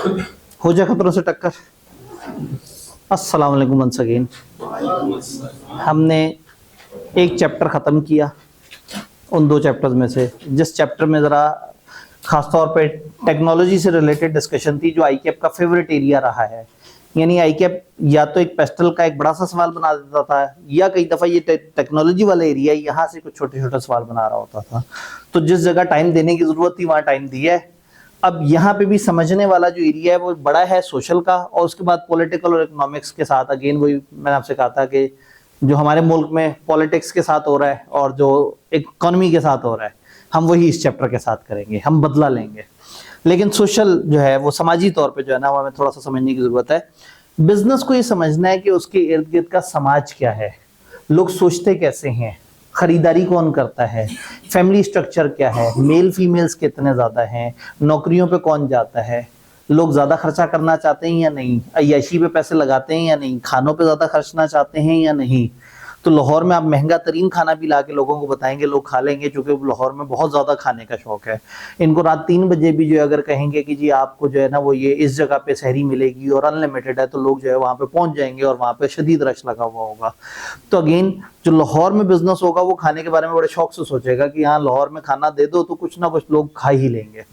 हो जाए खतरों से टक्कर। अस्सलाम वालेकुम वंस अगेन। हमने एक चैप्टर ख़त्म किया उन दो चैप्टर्स में से, जिस चैप्टर में ज़रा ख़ासतौर पे टेक्नोलॉजी से रिलेटेड डिस्कशन थी, जो आईकैप का फेवरेट एरिया रहा है। यानी आईकैप या तो एक पेस्टल का एक बड़ा सा सवाल बना देता था, या कई दफ़ा ये टेक्नोलॉजी वाला एरिया यहाँ से कुछ छोटे छोटे सवाल बना रहा होता था। तो जिस जगह टाइम देने की ज़रूरत थी वहाँ टाइम दिया है। अब यहाँ पे भी समझने वाला जो एरिया है वो बड़ा है सोशल का, और उसके बाद पॉलिटिकल और इकोनॉमिक्स के साथ, अगेन वही मैंने आपसे कहा था कि जो हमारे मुल्क में पॉलिटिक्स के साथ हो रहा है और जो इकोनॉमी के साथ हो रहा है, हम वही इस चैप्टर के साथ करेंगे, हम बदला लेंगे। लेकिन सोशल जो है वो समाजी तौर पे जो है ना, वो हमें थोड़ा सा समझने की जरूरत है। बिजनेस को ये समझना है कि उसके इर्द गिर्द का समाज क्या है, लोग सोचते कैसे हैं, खरीदारी कौन करता है, फैमिली स्ट्रक्चर क्या है, मेल फीमेल्स कितने ज़्यादा हैं, नौकरियों पे कौन जाता है, लोग ज़्यादा खर्चा करना चाहते हैं या नहीं, अय्याशी पे पैसे लगाते हैं या नहीं, खानों पे ज़्यादा खर्चना चाहते हैं या नहीं। तो लाहौर में आप महंगा तरीन खाना भी ला के लोगों को बताएंगे, लोग खा लेंगे, क्योंकि लाहौर में बहुत ज़्यादा खाने का शौक है। इनको रात 3 बजे भी जो है अगर कहेंगे कि जी आपको जो है ना वो ये इस जगह पे सहरी मिलेगी और अनलिमिटेड है, तो लोग जो है वहाँ पे पहुँच जाएंगे और वहाँ पे शदीद रश लगा हुआ होगा। तो अगेन जो लाहौर में बिजनेस होगा वो खाने के बारे में बड़े शौक से सोचेगा कि हाँ लाहौर में खाना दे दो तो कुछ ना कुछ लोग खा ही लेंगे।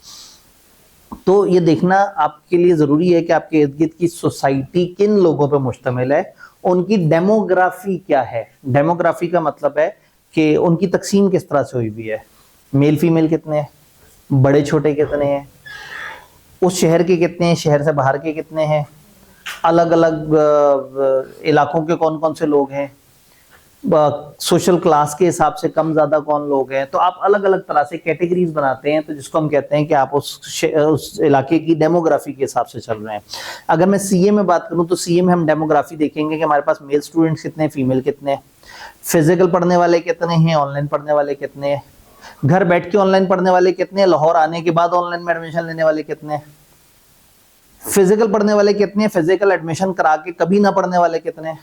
तो ये देखना आपके लिए जरूरी है कि आपके इर्द गिर्द की सोसाइटी किन लोगों पे मुश्तमिल है, उनकी डेमोग्राफी क्या है। डेमोग्राफी का मतलब है कि उनकी तकसीम किस तरह से हुई हुई है, मेल फीमेल कितने हैं, बड़े छोटे कितने हैं, उस शहर के कितने हैं, शहर से बाहर के कितने हैं, अलग अलग इलाकों के कौन कौन से लोग हैं, सोशल क्लास के हिसाब से कम ज्यादा कौन लोग हैं। तो आप अलग अलग तरह से कैटेगरीज बनाते हैं, तो जिसको हम कहते हैं कि आप उस इलाके की डेमोग्राफी के हिसाब से चल रहे हैं। अगर मैं सीए में बात करूं तो सीए में हम डेमोग्राफी देखेंगे कि हमारे पास मेल स्टूडेंट्स कितने हैं, फीमेल कितने हैं, फिजिकल पढ़ने वाले कितने हैं, ऑनलाइन पढ़ने वाले कितने हैं, घर बैठ के ऑनलाइन पढ़ने वाले कितने हैं, लाहौर आने के बाद ऑनलाइन में एडमिशन लेने वाले कितने हैं, फिजिकल पढ़ने वाले कितने हैं, फिजिकल एडमिशन करा के कभी ना पढ़ने वाले कितने हैं,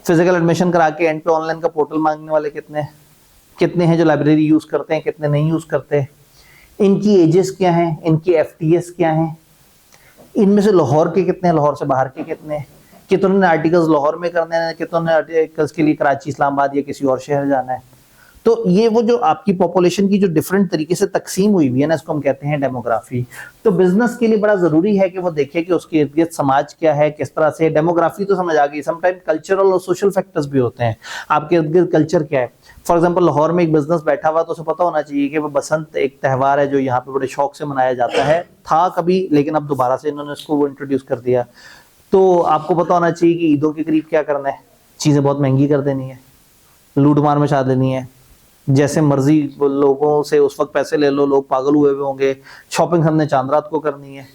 फिजिकल एडमिशन करा के एंड पे ऑनलाइन का पोर्टल मांगने वाले कितने हैं जो लाइब्रेरी यूज करते हैं, कितने नहीं यूज करते, इनकी एजेस क्या हैं, इनकी एफटीएस क्या हैं, इनमें से लाहौर के कितने हैं, लाहौर से बाहर के कितने ने आर्टिकल्स लाहौर में करने हैं, कितने ने आर्टिकल्स के लिए कराची, इस्लामाबाद या किसी और शहर जाना है। तो ये वो जो आपकी पॉपुलेशन की जो डिफरेंट तरीके से तकसीम हुई हुई है ना, इसको हम कहते हैं डेमोग्राफी। तो बिजनेस के लिए बड़ा जरूरी है कि वो देखे कि उसके इर्द गिर्द समाज क्या है, किस तरह से। डेमोग्राफी तो समझ आ गई, समटाइम कल्चरल और सोशल फैक्टर्स भी होते हैं, आपके इर्द गिर्द कल्चर क्या है। फॉर एग्जाम्पल लाहौर में एक बिजनेस बैठा हुआ तो उसे पता होना चाहिए कि वो बसंत एक त्यौहार है जो यहाँ पे बड़े शौक से मनाया जाता है, था कभी लेकिन अब दोबारा से इन्होंने इसको वो इंट्रोड्यूस कर दिया। तो आपको पता होना चाहिए कि ईदों के करीब क्या करना है, चीजें बहुत महंगी कर देनी है, लूट मार मचा देनी है, जैसे मर्जी लोगों से उस वक्त पैसे ले लो, लोग पागल हुए हुए होंगे। शॉपिंग हमने चांद रात को करनी है,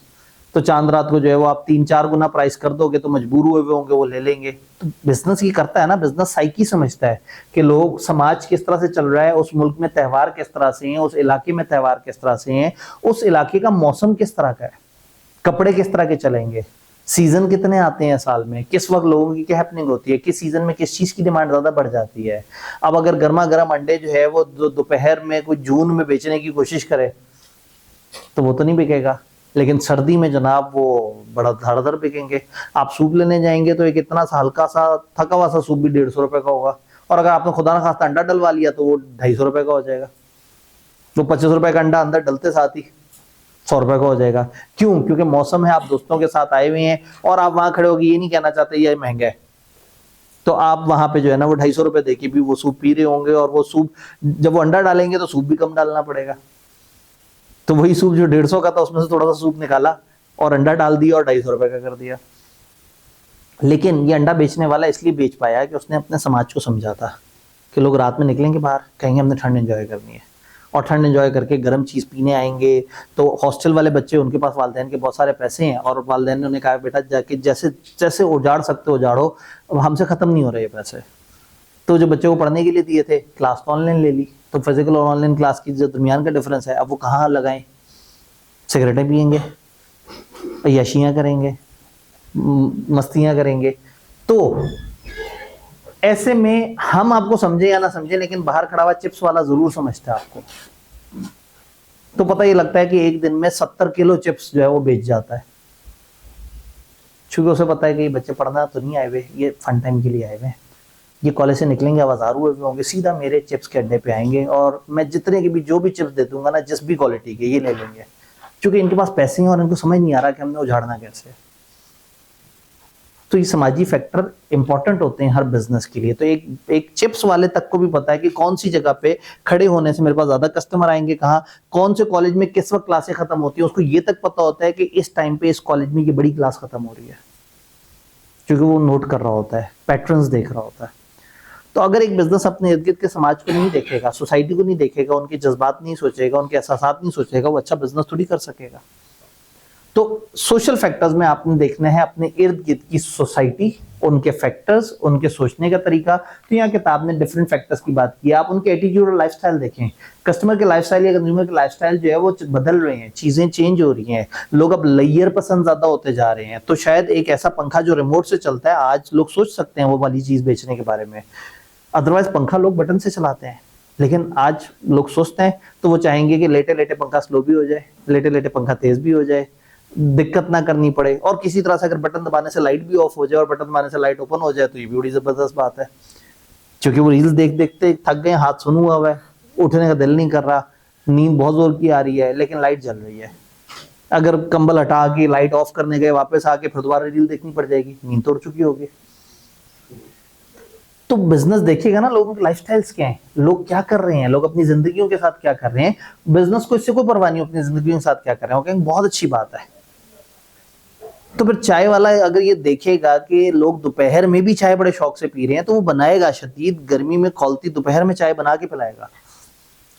तो चांद रात को जो है वो आप 3-4 गुना प्राइस कर दोगे तो मजबूर हुए हुए होंगे, वो ले लेंगे। तो बिजनेस ये करता है ना, बिजनेस साइकी समझता है कि लोग समाज किस तरह से चल रहा है, उस मुल्क में त्यौहार किस तरह से हैं, उस इलाके में त्यौहार किस तरह से हैं, उस इलाके का मौसम किस तरह का है, कपड़े किस तरह के चलेंगे, सीजन कितने आते हैं साल में, किस वक्त लोगों की क्या हैपनिंग होती है, किस सीजन में किस चीज की डिमांड ज्यादा बढ़ जाती है। अब अगर गर्मा गर्म अंडे जो है वो दोपहर में कोई जून में बेचने की कोशिश करे तो वो तो नहीं बिकेगा, लेकिन सर्दी में जनाब वो बड़ा धड़धड़ बिकेंगे। आप सूप लेने जाएंगे तो एक इतना सा हल्का सा थका हुआ सा सूप भी 150 रुपए का होगा, और अगर आपने खुदा ना खास्ता अंडा डलवा लिया तो वो 250 रुपए का हो जाएगा। वो 25 रुपए का अंडा अंदर डलते साथ ही 100 रुपए का हो जाएगा। क्यों? क्योंकि मौसम है, आप दोस्तों के साथ आए हुए हैं और आप वहां खड़े होकर ये नहीं कहना चाहते ये महंगा है, तो आप वहां पे जो है ना वो 250 रुपए देके भी वो सूप पी रहे होंगे, और वो सूप जब वो अंडा डालेंगे तो सूप भी कम डालना पड़ेगा। तो वही सूप जो 150 का था उसमें से थोड़ा सा सूप निकाला और अंडा डाल दिया और 250 रुपए का कर दिया। लेकिन ये अंडा बेचने वाला इसलिए बेच पाया कि उसने अपने समाज को समझा था कि लोग रात में निकलेंगे बाहर, कहेंगे हमने ठंड एंजॉय करनी है, और ठंड एंजॉय करके गर्म चीज़ पीने आएंगे। तो हॉस्टल वाले बच्चे, उनके पास वालिदैन के बहुत सारे पैसे हैं, और वालिदैन ने उन्हें कहा बेटा जाके जैसे जैसे उजाड़ सकते हो उजाड़ो, अब हमसे ख़त्म नहीं हो रहे ये पैसे। तो जो बच्चे को पढ़ने के लिए दिए थे, क्लास तो ऑनलाइन ले ली, तो फिजिकल और ऑनलाइन क्लास की जो दरमियान का डिफरेंस है, अब वो कहाँ लगाएं, सिगरेटें पियेंगे, अय्याशियाँ करेंगे, मस्तियाँ करेंगे। तो ऐसे में हम आपको समझे या ना समझे, लेकिन बाहर खड़ा हुआ चिप्स वाला जरूर समझता है आपको। तो पता ये लगता है कि एक दिन में 70 किलो चिप्स जो है वो बेच जाता है, क्योंकि उसे पता है कि ये बच्चे पढ़ना तो नहीं आए हुए, ये फन टाइम के लिए आए हुए हैं। ये कॉलेज से निकलेंगे, आवाजार हुए होंगे, सीधा मेरे चिप्स के अड्डे पे आएंगे और मैं जितने के भी जो भी चिप्स दे दूंगा ना, जिस भी क्वालिटी के, ये ले लेंगे, क्योंकि इनके पास पैसे हैं और इनको समझ नहीं आ रहा कि हमने उजाड़ना कैसे। तो ये समाजी फैक्टर इंपॉर्टेंट होते हैं हर बिजनेस के लिए। तो एक चिप्स वाले तक को भी पता है कि कौन सी जगह पे खड़े होने से मेरे पास ज्यादा कस्टमर आएंगे, कहाँ कौन से कॉलेज में किस वक्त क्लासें खत्म होती है, उसको ये तक पता होता है कि इस टाइम पे इस कॉलेज में ये बड़ी क्लास खत्म हो रही है, क्योंकि वो नोट कर रहा होता है, पैटर्न्स देख रहा होता है। तो अगर एक बिजनेस अपने इर्द गिर्द के समाज को नहीं देखेगा, सोसाइटी को नहीं देखेगा, उनके जज्बात नहीं सोचेगा, उनके एहसासात नहीं सोचेगा, वो अच्छा बिजनेस थोड़ी कर सकेगा। तो सोशल फैक्टर्स में आपने देखना है अपने इर्द गिर्द की सोसाइटी, उनके फैक्टर्स, उनके सोचने का तरीका। तो यहाँ किताब ने डिफरेंट फैक्टर्स की बात की, आप उनके एटीट्यूड और लाइफस्टाइल देखें। कस्टमर के लाइफस्टाइल या कंज्यूमर के लाइफस्टाइल जो है वो बदल रहे हैं, चीजें चेंज हो रही हैं, लोग अब लेयर पसंद ज्यादा होते जा रहे हैं। तो शायद एक ऐसा पंखा जो रिमोट से चलता है, आज लोग सोच सकते हैं वो वाली चीज बेचने के बारे में। अदरवाइज पंखा लोग बटन से चलाते हैं, लेकिन आज लोग सोचते हैं तो वो चाहेंगे कि लेटे लेटे पंखा स्लो भी हो जाए, लेटे लेटे पंखा तेज भी हो जाए, दिक्कत ना करनी पड़े, और किसी तरह से अगर बटन दबाने से लाइट भी ऑफ हो जाए और बटन दबाने से लाइट ओपन हो जाए तो ये भी बड़ी जबरदस्त बात है। क्योंकि वो रील्स देख देखते थक गए, हाथ सुन हुआ है, उठने का दिल नहीं कर रहा, नींद बहुत जोर की आ रही है, लेकिन लाइट जल रही है। अगर कंबल हटा के लाइट ऑफ करने गए, वापस आके फिर दोबारा रील देखनी पड़ जाएगी, नींद तो उड़ चुकी होगी। तो बिजनेस देखिएगा ना, लोगों के लाइफस्टाइल्स क्या हैं, लोग क्या कर रहे हैं, लोग अपनी जिंदगियों के साथ क्या कर रहे हैं। बिजनेस को इससे कोई परवाह नहीं, अपनी जिंदगियों के साथ क्या कर रहे हैं, वो कहेंगे बहुत अच्छी बात है। तो फिर चाय वाला अगर ये देखेगा कि लोग दोपहर में भी चाय बड़े शौक से पी रहे हैं, तो वो बनाएगा शदीद गर्मी में खौलती दोपहर में चाय बना के पिलाएगा,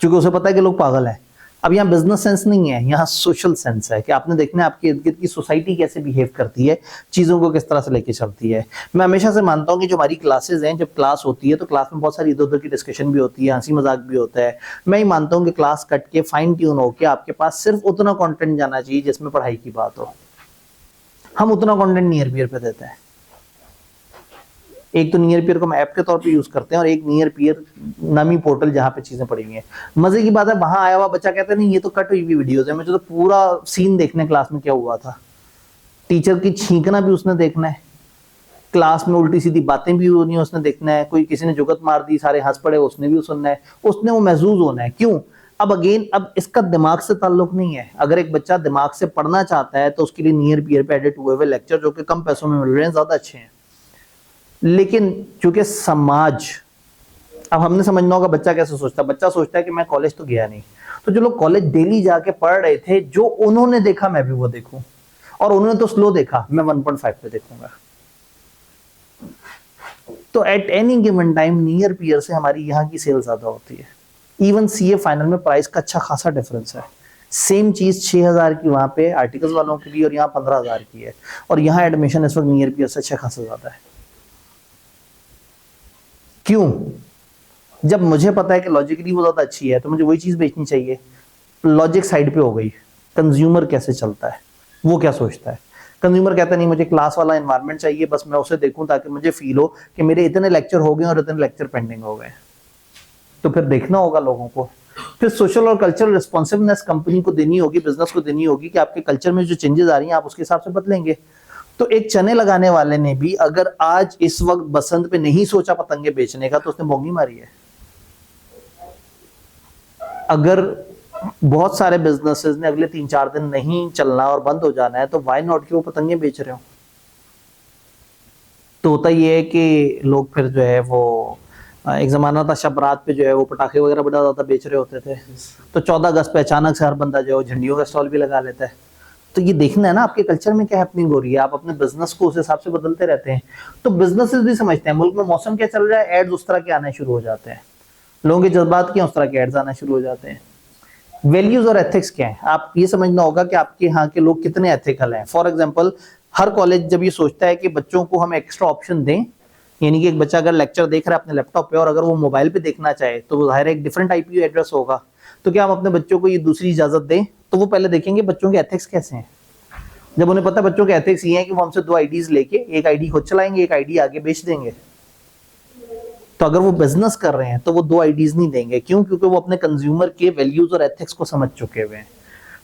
क्योंकि उसे पता है कि लोग पागल हैं। अब यहाँ बिजनेस सेंस नहीं है, यहाँ सोशल सेंस है कि आपने देखना है आपके इर्द गिर्द की सोसाइटी कैसे बिहेव करती है, चीजों को किस तरह से लेके चलती है। मैं हमेशा से मानता हूँ कि जो हमारी क्लासेज हैं, जब क्लास होती है तो क्लास में बहुत सारी इधर उधर की डिस्कशन भी होती है, हंसी मजाक भी होता है। मैं ही मानता हूँ कि क्लास कट के फाइन ट्यून होकर आपके पास सिर्फ उतना कॉन्टेंट जाना चाहिए जिसमें पढ़ाई की बात हो। हम उतना कंटेंट नियर पियर पे देते हैं। एक तो नियर पियर को हम ऐप के तौर पे यूज करते हैं, और एक नियर पियर नामी पोर्टल जहां पे चीजें पड़ी हुई हैं। मजे की बात है, वहां आया हुआ बच्चा कहता है नहीं ये तो कट हुई हुई वीडियोस है, मुझे तो पूरा सीन देखने क्लास में क्या हुआ था। टीचर की छींकना भी उसने देखना है, क्लास में उल्टी सीधी बातें भी होनी है उसने देखना है, कोई किसी ने जुगत मार दी सारे हंस पड़े उसने भी सुनना है, उसने वो महसूस होना है। क्यों? अब इसका दिमाग से ताल्लुक नहीं है। अगर एक बच्चा दिमाग से पढ़ना चाहता है तो उसके लिए नियर पियर पे एडिट हुए हुए लेक्चर जो कि कम पैसों में मिल रहे हैं ज्यादा अच्छे हैं। लेकिन चूंकि समाज, अब हमने समझना होगा बच्चा कैसे सोचता है। बच्चा सोचता है कि मैं कॉलेज तो गया नहीं, तो जो लोग कॉलेज डेली जाके पढ़ रहे थे, जो उन्होंने देखा मैं भी वो देखूं, और उन्होंने तो स्लो देखा, मैं 1.5 पे देखूंगा। तो at any given time near peer से हमारी यहाँ की सेल ज्यादा होती है। इवन सीए फाइनल में प्राइस का अच्छा खासा डिफरेंस है। सेम चीज 6000 की वहां पे आर्टिकल्स वालों की भी और यहाँ 15000 की है, और यहाँ एडमिशन इस वक्त नियर पियर से अच्छा खासा ज्यादा है। क्यों? जब मुझे पता है कि लॉजिकली वो ज्यादा अच्छी है तो मुझे वही चीज बेचनी चाहिए। लॉजिक साइड पे हो गई, कंज्यूमर कैसे चलता है, वो क्या सोचता है। कंज्यूमर कहता नहीं मुझे क्लास वाला एनवायरनमेंट चाहिए, बस मैं उसे देखूं ताकि मुझे फील हो कि मेरे इतने लेक्चर हो गए और इतने लेक्चर पेंडिंग हो गए। तो फिर देखना होगा लोगों को, फिर सोशल और कल्चरल रिस्पॉन्सिवनेस कंपनी को देनी होगी, बिजनेस को देनी होगी कि आपके कल्चर में जो चेंजेस आ रही हैं आप उसके हिसाब से बदलेंगे। तो एक चने लगाने वाले ने भी अगर आज इस वक्त बसंत पे नहीं सोचा पतंगे बेचने का तो उसने बोंगी मारी है। अगर बहुत सारे बिजनेसेस ने अगले 3-4 दिन नहीं चलना और बंद हो जाना है तो वाई नॉट कि वो पतंगे बेच रहे हो। तो होता ये है कि लोग फिर जो है वो, एक जमाना था शब रात पे जो है वो पटाखे वगैरह बड़ा ज्यादा बेच रहे होते थे, तो 14 अगस्त पे अचानक से हर बंदा जो है झंडियों का स्टॉल भी लगा लेता है। तो ये देखना है ना आपके कल्चर में क्या हैपनिंग हो रही है, आप अपने बिजनेस को उस हिसाब से बदलते रहते हैं। तो बिजनेसेस भी समझते हैं मुल्क में मौसम क्या चल रहा है, एड्स उस तरह के आने शुरू हो जाते हैं, लोगों के जज्बात क्या उस तरह के एड्स आना शुरू हो जाते हैं। वैल्यूज और एथिक्स क्या है, आप ये समझना होगा कि आपके यहाँ के लोग कितने एथिकल हैं। फॉर एग्जाम्पल, हर कॉलेज जब ये सोचता है कि बच्चों को हम एक्स्ट्रा ऑप्शन दें, यानी कि एक बच्चा अगर लेक्चर देख रहा है अपने लैपटॉप पे और अगर वो मोबाइल पे देखना चाहे तो वो जाहिर है एक डिफरेंट आईपी एड्रेस होगा, तो क्या हम अपने बच्चों को ये दूसरी इजाजत दें? तो वो पहले देखेंगे बच्चों के एथिक्स कैसे हैं। जब उन्हें पता बच्चों के एथिक्स ये हैं कि वो हमसे 2 आईडीज लेके एक आईडी खुद चलाएंगे, एक आईडी आगे बेच देंगे, तो अगर वो बिजनेस कर रहे हैं तो वो दो आईडीज नहीं देंगे। क्यों? क्योंकि वो अपने कंज्यूमर के वैल्यूज और एथिक्स को समझ चुके हुए हैं।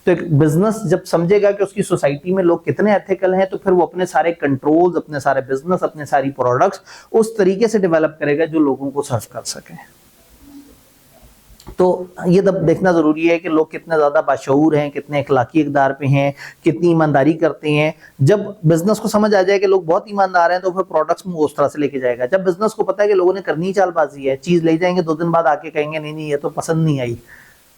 तो एक बिजनेस जब समझेगा कि उसकी सोसाइटी में लोग कितने एथिकल हैं, तो फिर वो अपने सारे कंट्रोल्स, अपने सारे बिजनेस, अपने सारी प्रोडक्ट्स उस तरीके से डेवलप करेगा जो लोगों को सर्व कर सके। तो ये तब देखना जरूरी है कि लोग कितने ज्यादा बाशऊर हैं, कितने अखलाकी इकदार पे हैं, कितनी ईमानदारी करते हैं। जब बिजनेस को समझ आ जाए कि लोग बहुत ईमानदार हैं, तो फिर प्रोडक्ट्स में उस तरह से लेके जाएगा। जब बिजनेस को पता है कि लोगों ने करनी चालबाजी है, चीज ले जाएंगे, 2 दिन बाद आके कहेंगे नहीं नहीं ये तो पसंद नहीं आई,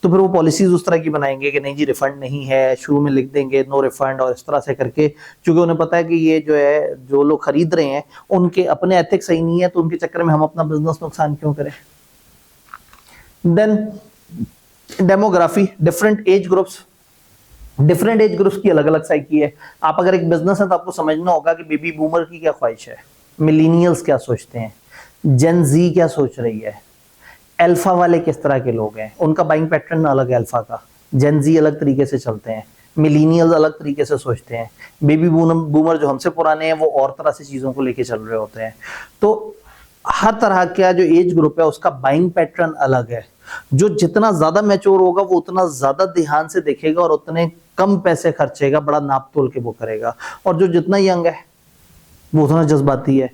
तो फिर वो पॉलिसीज उस तरह की बनाएंगे कि नहीं जी रिफंड नहीं है, शुरू में लिख देंगे नो रिफंड, और इस तरह से करके, क्योंकि उन्हें पता है कि ये जो है जो लोग खरीद रहे हैं उनके अपने एथिक्स सही नहीं है, तो उनके चक्कर में हम अपना बिजनेस नुकसान क्यों करें। Then demography, different age groups की अलग अलग साइकी है। आप अगर एक बिजनेस है तो आपको समझना होगा कि बेबी बूमर की क्या ख्वाहिश है, मिलेनियल्स क्या सोचते हैं, जेन जी क्या सोच रही है, अल्फा वाले किस तरह के लोग हैं, उनका बाइंग पैटर्न अलग है अल्फा का, जेन जी अलग तरीके से चलते हैं, मिलेनियल्स अलग तरीके से सोचते हैं, बेबी बूमर जो हमसे पुराने हैं वो और तरह से चीजों को लेके चल रहे होते हैं। तो हर तरह का जो एज ग्रुप है उसका बाइंग पैटर्न अलग है। जो जितना ज्यादा मैच्योर होगा वो उतना ज्यादा ध्यान से देखेगा और उतने कम पैसे खर्चेगा, बड़ा नाप तोल के वो करेगा। और जो जितना यंग है वो उतना जज्बाती है,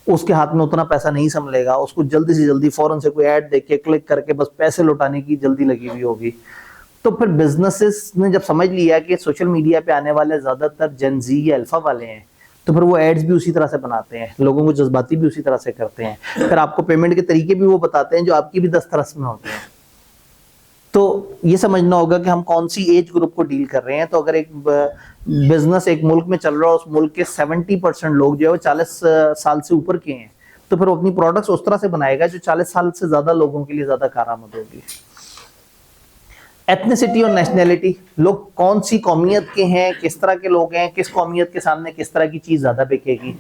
उसके हाथ में उतना पैसा नहीं संभलेगा, उसको जल्दी से जल्दी फौरन से कोई ऐड देख के क्लिक करके बस पैसे लौटाने की जल्दी लगी हुई होगी। तो फिर बिजनेसेस ने जब समझ लिया कि सोशल मीडिया पे आने वाले ज्यादातर जेन जी या अल्फा वाले हैं, तो फिर वो एड्स भी उसी तरह से बनाते हैं, लोगों को जज्बाती भी उसी तरह से करते हैं, फिर आपको पेमेंट के तरीके भी वो बताते हैं जो आपकी भी दस्तरस में होते हैं। तो ये समझना होगा कि हम कौन सी एज ग्रुप को डील कर रहे हैं। तो अगर एक बिजनेस एक मुल्क में चल रहा है, उस मुल्क के 70% लोग जो है वो 40 साल से ऊपर के हैं, तो फिर वो अपनी प्रोडक्ट्स उस तरह से बनाएगा जो 40 साल से ज्यादा लोगों के लिए ज्यादा कारआमद होगी। एथनिसिटी और नेशनैलिटी, लोग कौन सी कौमियत के हैं, किस तरह के लोग हैं, किस कौमियत के सामने किस तरह की चीज ज्यादा बिकेगी।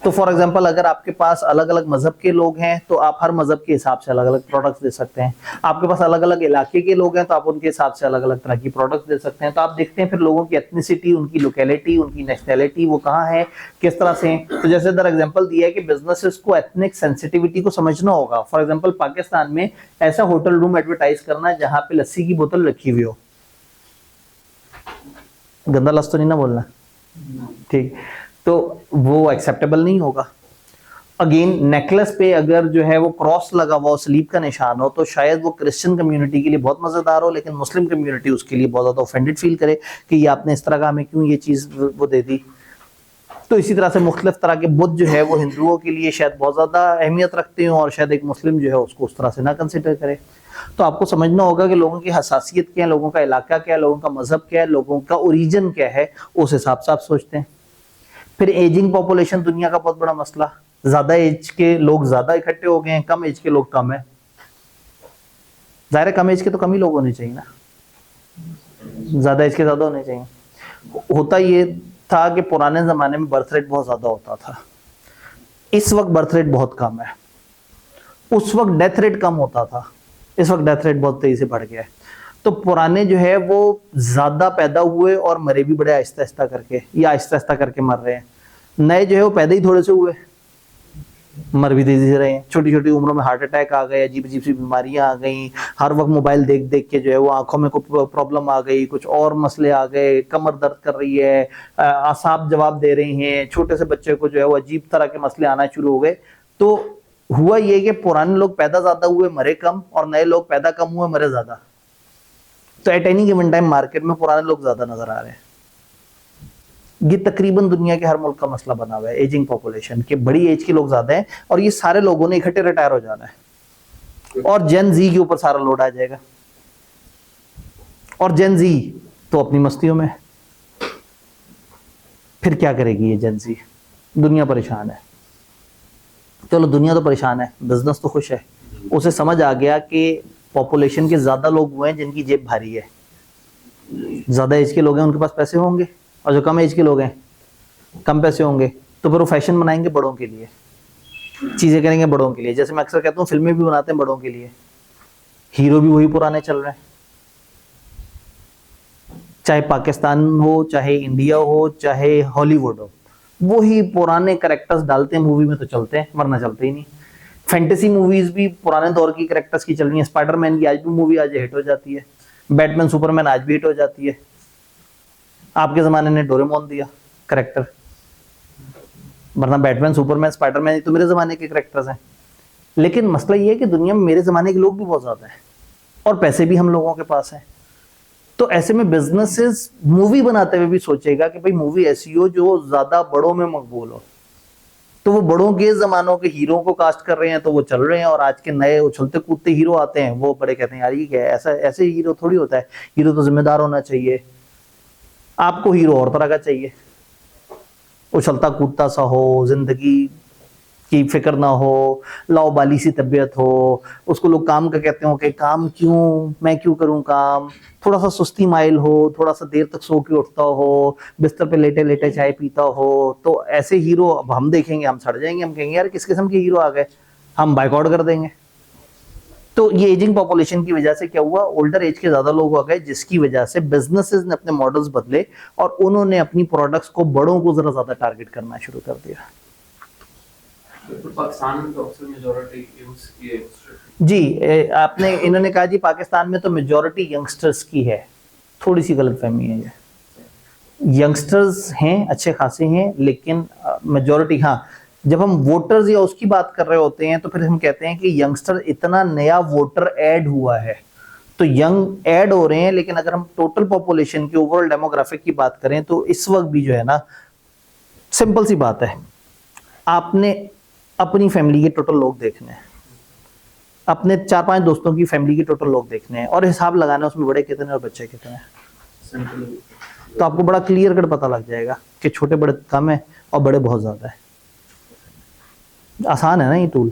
तो फॉर एग्जांपल अगर आपके पास अलग अलग मजहब के लोग हैं तो आप हर मजहब के हिसाब से अलग अलग प्रोडक्ट्स दे सकते हैं। आपके पास अलग अलग इलाके के लोग हैं तो आप उनके हिसाब से अलग अलग तरह की प्रोडक्ट्स दे सकते हैं। तो आप देखते हैं फिर लोगों की एथनिसिटी, उनकी लोकेलिटी, उनकी नेशनैलिटी, वो कहाँ है, किस तरह से हैं। तो जैसे दर एग्जाम्पल दिया है कि बिजनेसेस को एथनिक सेंसिटिविटी को समझना होगा। फॉर एग्जाम्पल पाकिस्तान में ऐसा होटल रूम एडवर्टाइज करना जहां पे लस्सी की बोतल रखी हुई हो, गंदा लफ्ज तो नहीं ना बोलना, ठीक, तो वो एक्सेप्टेबल नहीं होगा। अगेन नेकलेस पे अगर जो है वो क्रॉस लगा हुआ, सलीब का निशान हो, तो शायद वो क्रिश्चियन कम्युनिटी के लिए बहुत मजेदार हो, लेकिन मुस्लिम कम्युनिटी उसके लिए बहुत ज्यादा ऑफेंडेड फील करे कि ये आपने इस तरह का हमें क्यों ये चीज वो दे दी। तो इसी तरह से मुख्तलिफ तरह के बुत जो है वो हिंदुओं के लिए शायद बहुत ज्यादा अहमियत रखते हो और शायद एक मुस्लिम जो है उसको उस तरह से ना कंसिडर करे। तो आपको समझना होगा कि लोगों की हसासियत क्या है, लोगों का इलाका क्या है, लोगों का मजहब क्या है, लोगों का ओरिजिन क्या है, उस हिसाब से आप सोचते हैं। फिर एजिंग पॉपुलेशन दुनिया का बहुत बड़ा मसला, ज्यादा एज के लोग ज्यादा इकट्ठे हो गए हैं, कम एज के लोग कम है। जाहिर है कम एज के तो कम ही लोग होने चाहिए ना, ज्यादा एज के ज्यादा होने चाहिए। होता ये था कि पुराने जमाने में बर्थ रेट बहुत ज्यादा होता था, इस वक्त बर्थ रेट बहुत कम है। उस वक्त डेथ रेट कम होता था, इस वक्त डेथ रेट बहुत तेजी से बढ़ गया है। तो पुराने जो है वो ज्यादा पैदा हुए और मरे भी बड़े आहिस्ता आहिस्ता करके, या आहिस्ता आहिस्ता करके मर रहे हैं। नए जो है वो पैदा ही थोड़े से हुए, मर भी तेजी से रहे हैं। छोटी छोटी उम्रों में हार्ट अटैक आ गए, अजीब अजीब सी बीमारियां आ गई, हर वक्त मोबाइल देख देख के जो है वो आंखों में कोई प्रॉब्लम आ गई, कुछ और मसले आ गए, कमर दर्द कर रही है, आसाब जवाब दे रहे हैं, छोटे से बच्चे को जो है वो अजीब तरह के मसले आना शुरू हो गए। तो हुआ ये कि पुराने लोग पैदा ज्यादा हुए मरे कम, और नए लोग पैदा कम हुए मरे ज्यादा। तो at any given time market में पुराने लोग ज्यादा नजर आ रहे हैं। ये तकरीबन दुनिया के हर मुल्क का मसला बना हुआ है, एजिंग पॉपुलेशन के, बड़ी एज के लोग ज्यादा हैं और ये सारे लोगों ने इकट्ठे रिटायर हो जाना है और जेन जी के ऊपर सारा लोड आ जाएगा। और जेन जी तो अपनी मस्तियों में, फिर क्या करेगी ये जेन जी? दुनिया परेशान है। चलो दुनिया तो परेशान है, बिजनेस तो खुश है। उसे समझ आ गया कि पॉपुलेशन के ज्यादा लोग हुए हैं जिनकी जेब भारी है, ज्यादा एज के लोग हैं उनके पास पैसे होंगे, और जो कम एज के लोग हैं कम पैसे होंगे। तो फिर वो फैशन बनाएंगे बड़ों के लिए, चीजें करेंगे बड़ों के लिए। जैसे मैं अक्सर कहता हूँ फिल्में भी बनाते हैं बड़ों के लिए, हीरो भी वही पुराने चल रहे हैं, चाहे पाकिस्तान हो, चाहे इंडिया हो, चाहे हॉलीवुड हो, वही पुराने कैरेक्टर्स डालते हैं मूवी में तो चलते हैं, वरना चलते ही नहीं। फैंटेसी मूवीज भी पुराने दौर की कैरेक्टर्स की चल रही है। स्पाइडरमैन की आज भी मूवी आज हिट हो जाती है, बैटमैन सुपरमैन आज भी हिट हो जाती है। आपके जमाने ने डोरेमोन दिया कैरेक्टर, वरना बैटमैन सुपरमैन स्पाइडरमैन तो मेरे जमाने के कैरेक्टर्स हैं। लेकिन मसला ये है कि दुनिया में मेरे जमाने के लोग भी बहुत ज्यादा हैं और पैसे भी हम लोगों के पास हैं। तो ऐसे में बिजनेसेस मूवी बनाते हुए भी सोचेगा कि भाई मूवी ऐसी हो जो ज्यादा बड़ों में मकबूल हो। तो वो बड़ों के जमानों के हीरो को कास्ट कर रहे हैं तो वो चल रहे हैं, और आज के नए उछलते कूदते हीरो आते हैं वो बड़े कहते हैं यार ये क्या है, ऐसा ऐसे हीरो थोड़ी होता है, हीरो तो जिम्मेदार होना चाहिए। आपको हीरो और तरह का चाहिए, उछलता कूदता सा हो, जिंदगी की फिक्र ना हो, लाओबाली सी तबीयत हो, उसको लोग काम का कहते हो कि काम क्यों, मैं क्यों करूं काम, थोड़ा सा सुस्ती माइल हो, थोड़ा सा देर तक सो के उठता हो, बिस्तर पे लेटे लेटे चाय पीता हो। तो ऐसे हीरो अब हम देखेंगे हम सड़ जाएंगे, हम कहेंगे यार किस किस्म के हीरो आ गए, हम बाइकआउट कर देंगे। तो ये एजिंग पॉपुलेशन की वजह से क्या हुआ, ओल्डर एज के ज्यादा लोग हो गए, जिसकी वजह से बिजनेसेस ने अपने मॉडल्स बदले और उन्होंने अपनी प्रोडक्ट्स को बड़ों को जरा ज्यादा टारगेट करना शुरू कर दिया। तो पाकिस्तान में तो अक्सर मेजॉरिटी यूथ की है। जी आपने इन्होंने कहा जी पाकिस्तान में तो मेजॉरिटी यंगस्टर्स की है, थोड़ी सी गलतफहमी है। ये यंगस्टर्स हैं, अच्छे खासे हैं, लेकिन मेजॉरिटी, हाँ जब हम वोटर्स या उसकी बात कर रहे होते हैं तो फिर हम कहते हैं कि यंगस्टर इतना नया वोटर ऐड हुआ है, तो यंग ऐड हो रहे हैं। लेकिन अगर हम टोटल पॉपुलेशन की ओवरऑल डेमोग्राफिक की बात करें तो इस वक्त भी जो है ना, सिंपल सी बात है, आपने अपनी फैमिली के टोटल लोग देखने हैं, अपने 4-5 दोस्तों की फैमिली के टोटल लोग देखने हैं और हिसाब लगाना उसमें बड़े कितने और बच्चे कितने हैं। तो आपको बड़ा क्लियर कट पता लग जाएगा कि छोटे बड़े कम है और बड़े बहुत ज्यादा है। आसान है ना ये टूल।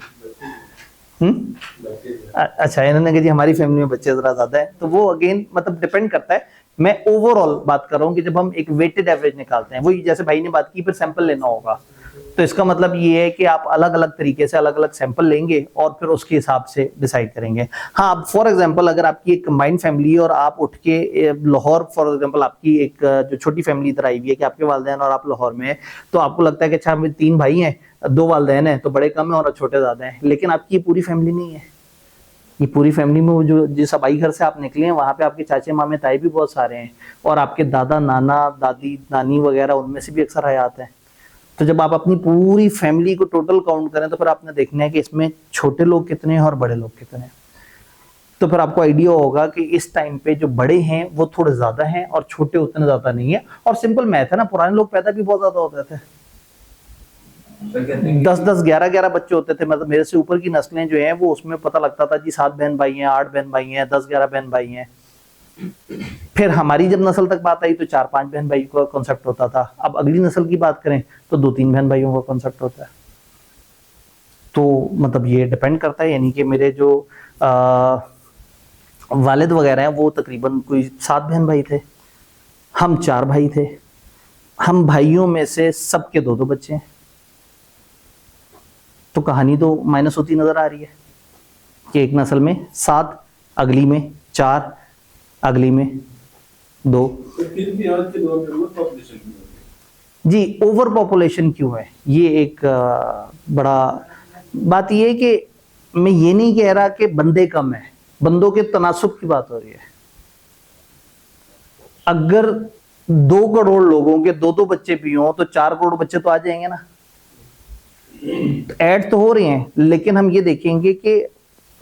अच्छा इन्होंने कहा जी हमारी फैमिली में बच्चे जरा ज्यादा है, तो वो अगेन मतलब डिपेंड करता है। मैं ओवरऑल बात कर रहा हूँ कि जब हम एक वेटेड एवरेज निकालते हैं, वही जैसे भाई ने बात की, फिर सैंपल लेना होगा, तो इसका मतलब ये है कि आप अलग अलग तरीके से अलग अलग सैंपल लेंगे और फिर उसके हिसाब से डिसाइड करेंगे। हाँ फॉर एग्जांपल अगर आपकी एक कंबाइंड फैमिली है और आप उठ के लाहौर, फॉर एग्जांपल आपकी एक जो छोटी फैमिली इधर आई हुई है कि आपके वालिदैन और आप लाहौर में है, तो आपको लगता है कि अच्छा हमें 3 भाई हैं, 2 वालिदैन हैं, तो बड़े कम है और छोटे ज्यादा हैं। लेकिन आपकी ये पूरी फैमिली नहीं है। ये पूरी फैमिली में वो जो जिस अबाई घर से आप निकले हैं वहां पे आपके चाचे मामे ताए भी बहुत सारे हैं, और आपके दादा नाना दादी नानी वगैरह उनमें से भी अक्सर हयात हैं। तो जब आप अपनी पूरी फैमिली को टोटल काउंट करें तो फिर आपने देखना है कि इसमें छोटे लोग कितने हैं और बड़े लोग कितने हैं। तो फिर आपको आइडिया होगा कि इस टाइम पे जो बड़े हैं वो थोड़े ज्यादा हैं और छोटे उतने ज्यादा नहीं है। और सिंपल मैथ है ना, पुराने लोग पैदा भी बहुत ज्यादा होते थे, 10-10 11-11 बच्चे होते थे। मतलब मेरे से ऊपर की नस्लें जो हैं वो उसमें पता लगता था जी 7 बहन भाई हैं, 8 बहन भाई हैं, 10-11 बहन भाई हैं। फिर हमारी जब नस्ल तक बात आई तो 4-5 बहन भाई का कॉन्सेप्ट होता था। अब अगली नस्ल की बात करें तो 2-3 बहन भाइयों का कॉन्सेप्ट होता है। तो मतलब ये डिपेंड करता है, यानी कि मेरे जो वालिद वगैरह हैं वो तकरीबन कोई 7 बहन भाई थे, हम 4 भाई थे। हम भाइयों में से सबके 2-2 बच्चे हैं। तो कहानी तो माइनस होती नजर आ रही है कि एक नस्ल में 7, अगली में 4, अगली में 2। फिर भी आज के दौर में ओवर पॉपुलेशन क्यों हो रही है? जी ओवर पॉपुलेशन क्यों है, ये एक बड़ा बात ये है कि मैं ये नहीं कह रहा कि बंदे कम है, बंदों के तनासुब की बात हो रही है। अगर 2 करोड़ लोगों के 2-2 बच्चे भी हों तो 4 करोड़ बच्चे तो आ जाएंगे ना। ऐड तो हो रहे हैं, लेकिन हम ये देखेंगे कि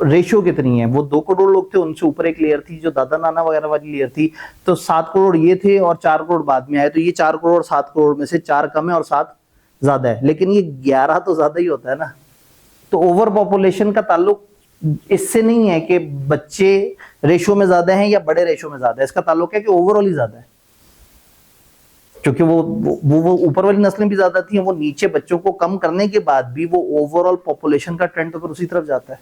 रेशियो कितनी है। वो 2 करोड़ लोग थे, उनसे ऊपर एक लेयर थी जो दादा नाना वगैरह वाली लेयर थी, तो 7 करोड़ ये थे और 4 करोड़ बाद में आए। तो ये 4 करोड़ 7 करोड़ में से 4 कम है और 7 ज्यादा है, लेकिन ये 11 तो ज्यादा ही होता है ना। तो ओवर पॉपुलेशन का ताल्लुक इससे नहीं है कि बच्चे रेशियो में ज्यादा हैं या बड़े रेशियो में ज्यादा है, इसका ताल्लुक है कि ओवरऑल ही ज्यादा है। क्योंकि वो ऊपर वाली नस्लें भी ज्यादा थी, वो नीचे बच्चों को कम करने के बाद भी वो ओवरऑल पॉपुलेशन का ट्रेंड तो फिर उसी तरफ जाता है।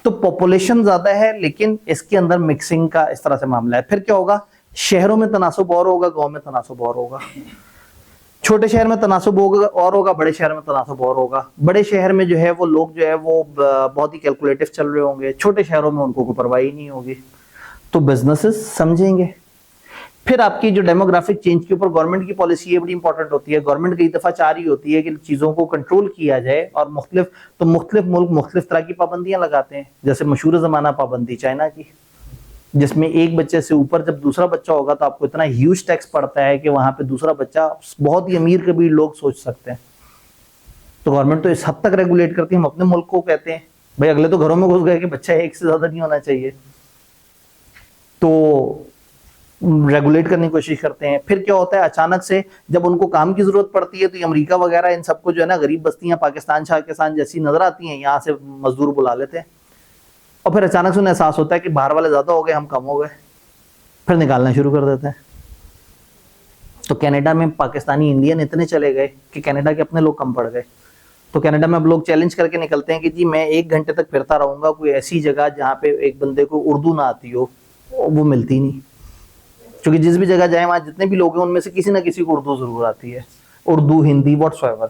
तो पॉपुलेशन ज्यादा है लेकिन इसके अंदर मिक्सिंग का इस तरह से मामला है। फिर क्या होगा, शहरों में तनासुब और होगा, गांव में तनासुब और होगा। छोटे शहर में तनासुब होगा और होगा, बड़े शहर में तनासुब और होगा। बड़े शहर में जो है वो लोग जो है वो बहुत ही कैलकुलेटिव चल रहे होंगे, छोटे शहरों में उनको कोई परवाह ही नहीं होगी। तो बिजनेसेस समझेंगे। फिर आपकी जो डेमोग्राफिक चेंज के ऊपर गवर्नमेंट की पॉलिसी है बड़ी इंपॉर्टेंट होती है। गवर्नमेंट कई दफा चाह रही होती है कि चीजों को कंट्रोल किया जाए और मुख्तलिफ मुल्क मुख्तलिफ तरह की पाबंदियां लगाते हैं। जैसे मशहूर जमाना पाबंदी चाइना की, जिसमें एक बच्चे से ऊपर जब दूसरा बच्चा होगा तो आपको इतना ह्यूज टैक्स पड़ता है कि वहां पे दूसरा बच्चा बहुत ही अमीर कबीर लोग सोच सकते हैं। तो गवर्नमेंट तो इस हद तक रेगुलेट करती है। हम अपने मुल्क को कहते हैं भाई अगले तो घरों में घुस गए कि बच्चा एक से ज्यादा नहीं होना चाहिए, तो रेगुलेट करने की कोशिश करते हैं। फिर क्या होता है, अचानक से जब उनको काम की जरूरत पड़ती है तो अमेरिका वगैरह इन सबको जो है ना गरीब बस्तियां पाकिस्तान शाकिस्तान जैसी नजर आती हैं, यहाँ से मजदूर बुला लेते हैं और फिर अचानक से उन्हें एहसास होता है कि बाहर वाले ज्यादा हो गए, हम कम हो गए, फिर निकालना शुरू कर देते हैं। तो कनाडा में पाकिस्तानी इंडियन इतने चले गए कि कनाडा के अपने लोग कम पड़ गए। तो कनाडा में अब लोग चैलेंज करके निकलते हैं कि जी मैं 1 घंटे तक फिरता रहूंगा, कोई ऐसी जगह जहाँ पे एक बंदे को उर्दू ना आती हो, वो मिलती नहीं। क्योंकि जिस भी जगह जाए वहां जितने भी लोग हैं उनमें से किसी ना किसी को उर्दू जरूर आती है, उर्दू हिंदी व्हाट्सएवर।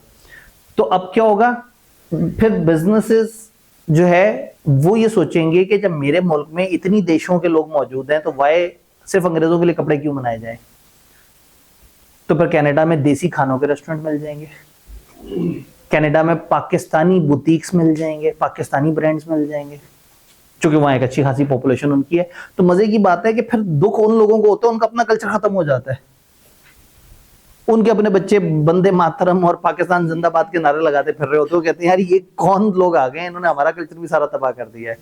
तो अब क्या होगा, फिर बिजनेसेस जो है वो ये सोचेंगे कि जब मेरे मुल्क में इतनी देशों के लोग मौजूद हैं तो वाई सिर्फ अंग्रेजों के लिए कपड़े क्यों बनाए जाए। तो फिर कनाडा में देसी खानों के रेस्टोरेंट मिल जाएंगे, कनाडा में पाकिस्तानी बुटीक्स मिल जाएंगे, पाकिस्तानी ब्रांड्स मिल जाएंगे, क्योंकि वहां एक अच्छी खासी पॉपुलेशन उनकी है। तो मजे की बात है कि फिर दुख उन लोगों को होता है, उनका अपना कल्चर खत्म हो जाता है। उनके अपने बच्चे वंदे मातरम और पाकिस्तान जिंदाबाद के नारे लगाते फिर रहे होते हो, कहते हैं यार ये कौन लोग आ गए, इन्होंने हमारा कल्चर भी सारा तबाह कर दिया है।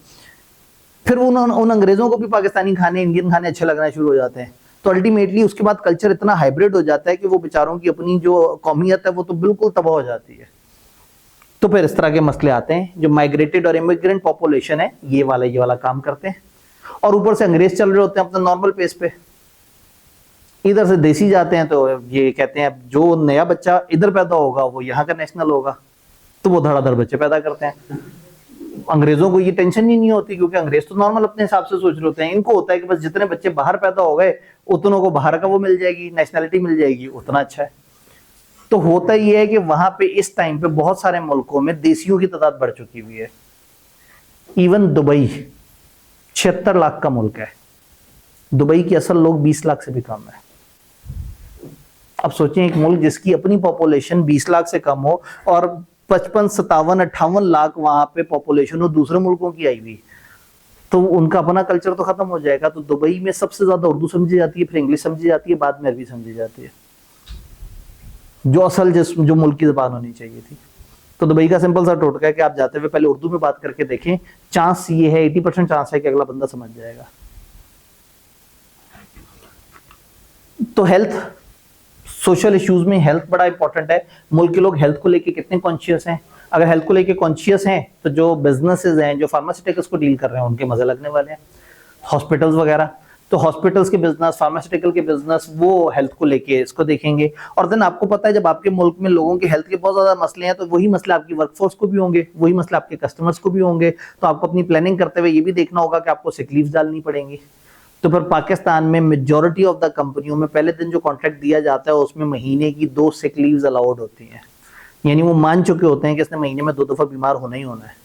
फिर उन अंग्रेजों को भी पाकिस्तानी खाने इंडियन खाने अच्छे लगना शुरू हो जाते हैं। तो अल्टीमेटली उसके बाद कल्चर इतना हाइब्रिड हो जाता है कि वो बेचारों की अपनी जो कौमियत है वो तो बिल्कुल तबाह हो जाती है। तो फिर इस तरह के मसले आते हैं। जो माइग्रेटेड और इमिग्रेंट पॉपुलेशन है ये वाला काम करते हैं, और ऊपर से अंग्रेज चल रहे होते हैं अपने नॉर्मल पेस पे। इधर से देसी जाते हैं तो ये कहते हैं जो नया बच्चा इधर पैदा होगा वो यहाँ का नेशनल होगा, तो वो धड़ाधड़ बच्चे पैदा करते हैं। अंग्रेजों को ये टेंशन ही नहीं होती, क्योंकि अंग्रेज तो नॉर्मल अपने हिसाब से सोच रहे होते हैं। इनको होता है कि बस जितने बच्चे बाहर पैदा हो गए उतनों को बाहर का वो मिल जाएगी, नेशनैलिटी मिल जाएगी, उतना अच्छा है। तो होता ही है कि वहां पे इस टाइम पे बहुत सारे मुल्कों में देसियों की तादाद बढ़ चुकी हुई है। इवन दुबई 76 लाख का मुल्क है, दुबई के असल लोग 20 लाख से भी कम है। अब सोचें एक मुल्क जिसकी अपनी पॉपुलेशन 20 लाख से कम हो और 55, 57, 58 लाख वहां पे पॉपुलेशन हो दूसरे मुल्कों की आई हुई, तो उनका अपना कल्चर तो खत्म हो जाएगा। तो दुबई में सबसे ज्यादा उर्दू समझी जाती है, फिर इंग्लिश समझी जाती है, बाद में अरबी समझी जाती है, जो असल जो मुल्क की जबान होनी चाहिए थी। तो दुबई का सिंपल सा टोटका है कि आप जाते हुए पहले उर्दू में बात करके देखें, चांस ये है 80% चांस है कि अगला बंदा समझ जाएगा। तो हेल्थ, सोशल इश्यूज में हेल्थ बड़ा इंपॉर्टेंट है। मुल्क के लोग हेल्थ को लेके कितने कॉन्शियस हैं। अगर हेल्थ को लेके कॉन्शियस हैं तो जो बिजनेसेस हैं, जो फार्मास्यूटिकल्स को डील कर रहे हैं, उनके मजे लगने वाले हैं। हॉस्पिटल्स वगैरह, तो हॉस्पिटल्स के बिजनेस, फार्मास्यूटिकल के बिजनेस, वो हेल्थ को लेके इसको देखेंगे। और देन आपको पता है जब आपके मुल्क में लोगों के हेल्थ के बहुत ज्यादा मसले हैं तो वही मसले आपकी वर्कफोर्स को भी होंगे, वही मसले आपके कस्टमर्स को भी होंगे। तो आपको अपनी प्लानिंग करते हुए ये भी देखना होगा कि आपको सिक लीव्स डालनी पड़ेंगी। तो फिर पाकिस्तान में मेजॉरिटी ऑफ द कंपनियों में पहले दिन जो कॉन्ट्रैक्ट दिया जाता है उसमें महीने की 2 सिक लीव्स अलाउड होती हैं। यानी वो मान चुके होते हैं कि इसने महीने में 2 दफा बीमार होना ही होना है,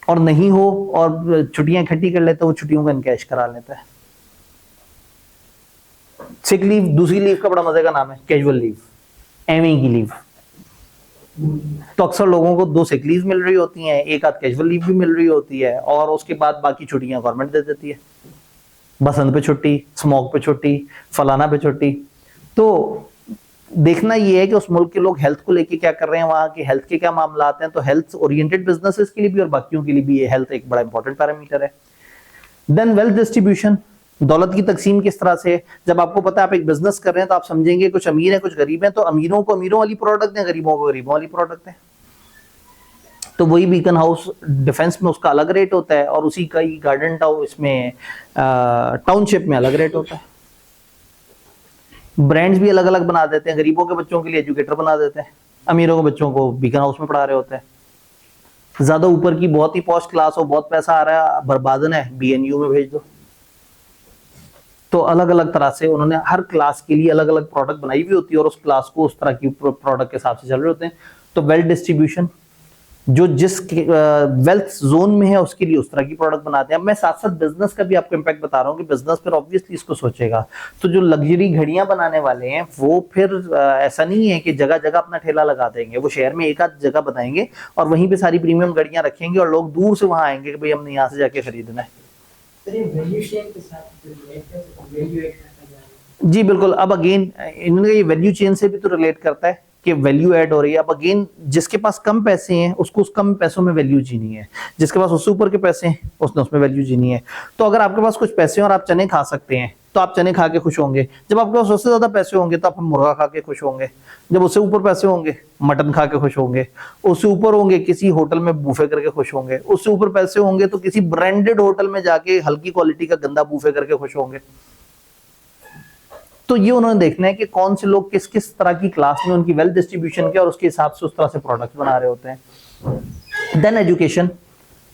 और नहीं हो और छुट्टियां इकट्ठी कर लेते हैं, वो छुट्टियों का इनकैश करा लेता है। सिक लीव, दूसरी लीव का बड़ा मजे का नाम है कैजुअल लीव, एमई की लीव। तो अक्सर लोगों को 2 सिक लीव मिल रही होती हैं, एक आध कैजुअल लीव भी मिल रही होती है, और उसके बाद बाकी छुट्टियां गवर्नमेंट दे देती है। बसंत पे छुट्टी, स्मोक पे छुट्टी, फलाना पे छुट्टी। तो देखना ये है कि उस मुल्क के लोग हेल्थ को लेके क्या कर रहे हैं, वहां के हेल्थ के क्या मामला हैं। तो हेल्थ ओरिएंटेड बिजनेसेस के लिए भी और बाकियों के लिए भी ये हेल्थ एक बड़ा इंपॉर्टेंट पैरामीटर है। देन वेल्थ डिस्ट्रीब्यूशन, दौलत की तकसीम किस तरह से। जब आपको पता है आप एक बिजनेस कर रहे हैं तो आप समझेंगे कुछ अमीर हैं कुछ गरीब हैं, तो अमीरों को अमीरों वाली प्रोडक्ट दें, गरीबों को गरीबों वाली प्रोडक्ट दें। तो वही बीकन हाउस डिफेंस में उसका अलग रेट होता है, और उसी का ही गार्डन टाउन इसमें टाउनशिप में अलग रेट होता है। ब्रांड्स भी अलग अलग बना देते हैं, गरीबों के बच्चों के लिए एजुकेटर बना देते हैं, अमीरों के बच्चों को बीकन हाउस में पढ़ा रहे होते हैं। ज्यादा ऊपर की बहुत ही पॉस्ट क्लास हो, बहुत पैसा आ रहा है, बर्बादन है, बीएनयू में भेज दो। तो अलग अलग तरह से उन्होंने हर क्लास के लिए अलग अलग प्रोडक्ट बनाई हुई होती है, और उस क्लास को उस तरह की प्रोडक्ट के हिसाब से चल रहे होते हैं। तो वेल्थ डिस्ट्रीब्यूशन, जो जिस वेल्थ जोन में है उसके लिए उस तरह की प्रोडक्ट बनाते हैं। अब मैं साथ साथ बिजनेस का भी आपको इम्पैक्ट बता रहा हूँ कि बिजनेस फिर ऑब्वियसली इसको सोचेगा। तो जो लग्जरी घड़ियां बनाने वाले हैं वो फिर ऐसा नहीं है कि जगह जगह अपना ठेला लगा देंगे, वो शहर में एक आध जगह बताएंगे और वहीं पे सारी प्रीमियम घड़ियां रखेंगे और लोग दूर से वहां आएंगे कि भाई हमने यहाँ से जाके खरीदना है। जी बिल्कुल। अब अगेन इन्होंने ये वैल्यू चेन से भी तो रिलेट करता है कि वैल्यू ऐड हो रही है। अब अगेन जिसके पास कम पैसे हैं उसको उस कम पैसों में वैल्यू जीनी है, जिसके पास उससे ऊपर के पैसे हैं उसने उसमें वैल्यू जीनी है। तो अगर आपके पास कुछ पैसे हैं और आप चने खा सकते हैं तो आप चने खा के खुश होंगे। जब आपके पास उससे ज्यादा पैसे होंगे तो आप मुर्गा खा के खुश होंगे। जब उससे ऊपर पैसे होंगे मटन खा के खुश होंगे। उससे ऊपर होंगे किसी होटल में बूफे करके खुश होंगे। उससे ऊपर पैसे होंगे तो किसी ब्रांडेड होटल में जाके हल्की क्वालिटी का गंदा बूफे करके खुश होंगे। तो ये उन्होंने देखना है कि कौन से लोग किस किस तरह की क्लास में उनकी वेल्थ डिस्ट्रीब्यूशन क्या और उसके हिसाब से उस तरह से प्रोडक्ट बना रहे होते हैं। देन एजुकेशन,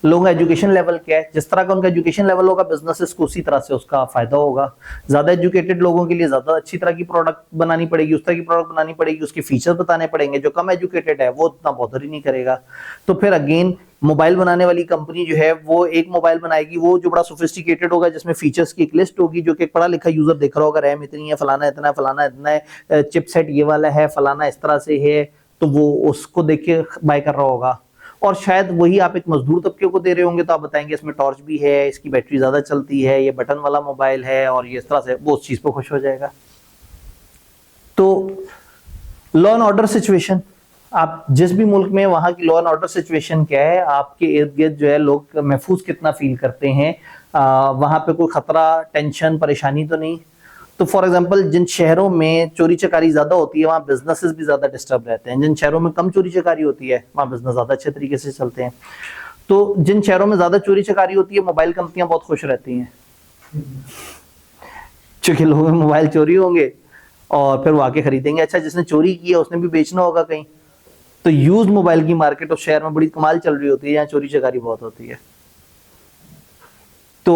लोगों का एजुकेशन लेवल क्या है, जिस तरह का उनका एजुकेशन लेवल होगा बिजनेसेस को उसी तरह से उसका फायदा होगा। ज्यादा एजुकेटेड लोगों के लिए ज्यादा अच्छी तरह की प्रोडक्ट बनानी पड़ेगी, उस तरह की प्रोडक्ट बनानी पड़ेगी, उसके फीचर्स बताने पड़ेंगे। जो कम एजुकेटेड है वो उतना बॉदर ही नहीं करेगा। तो फिर अगेन मोबाइल बनाने वाली कंपनी जो है वो एक मोबाइल बनाएगी वो जो बड़ा सोफिस्टिकेटेड होगा, जिसमें फीचर्स की एक लिस्ट होगी जो कि एक पढ़ा लिखा यूजर देख रहा होगा, रैम इतनी है, फलाना इतना है, फलाना इतना है, चिपसेट ये वाला है, फलाना इस तरह से है, तो वो उसको देख के बाय कर रहा होगा। और शायद वही आप एक मजदूर तबके को दे रहे होंगे तो आप बताएंगे इसमें टॉर्च भी है, इसकी बैटरी ज्यादा चलती है, ये बटन वाला मोबाइल है और ये इस तरह से, वो उस चीज पर खुश हो जाएगा। तो लॉ एंड ऑर्डर सिचुएशन, आप जिस भी मुल्क में वहां की लॉ एंड ऑर्डर सिचुएशन क्या है, आपके इर्द गिर्द जो है लोग महफूज कितना फील करते हैं, वहां पे कोई खतरा, टेंशन, परेशानी तो नहीं। तो फॉर एग्जांपल जिन शहरों में चोरी चकारी ज्यादा होती है वहां बिजनेसेस भी ज्यादा डिस्टर्ब रहते हैं। जिन शहरों में कम चोरी चकारी होती है वहां बिजनेस ज्यादा अच्छे तरीके से चलते हैं। तो जिन शहरों में ज्यादा चोरी चकारी होती है मोबाइल कंपनियां बहुत खुश रहती हैं, क्योंकि लोगों में मोबाइल चोरी होंगे और फिर वो आके खरीदेंगे। अच्छा जिसने चोरी की है उसने भी बेचना होगा कहीं, तो यूज मोबाइल की मार्केट उस शहर में बड़ी कमाल चल रही होती है, यहाँ चोरी चकारी बहुत होती है। तो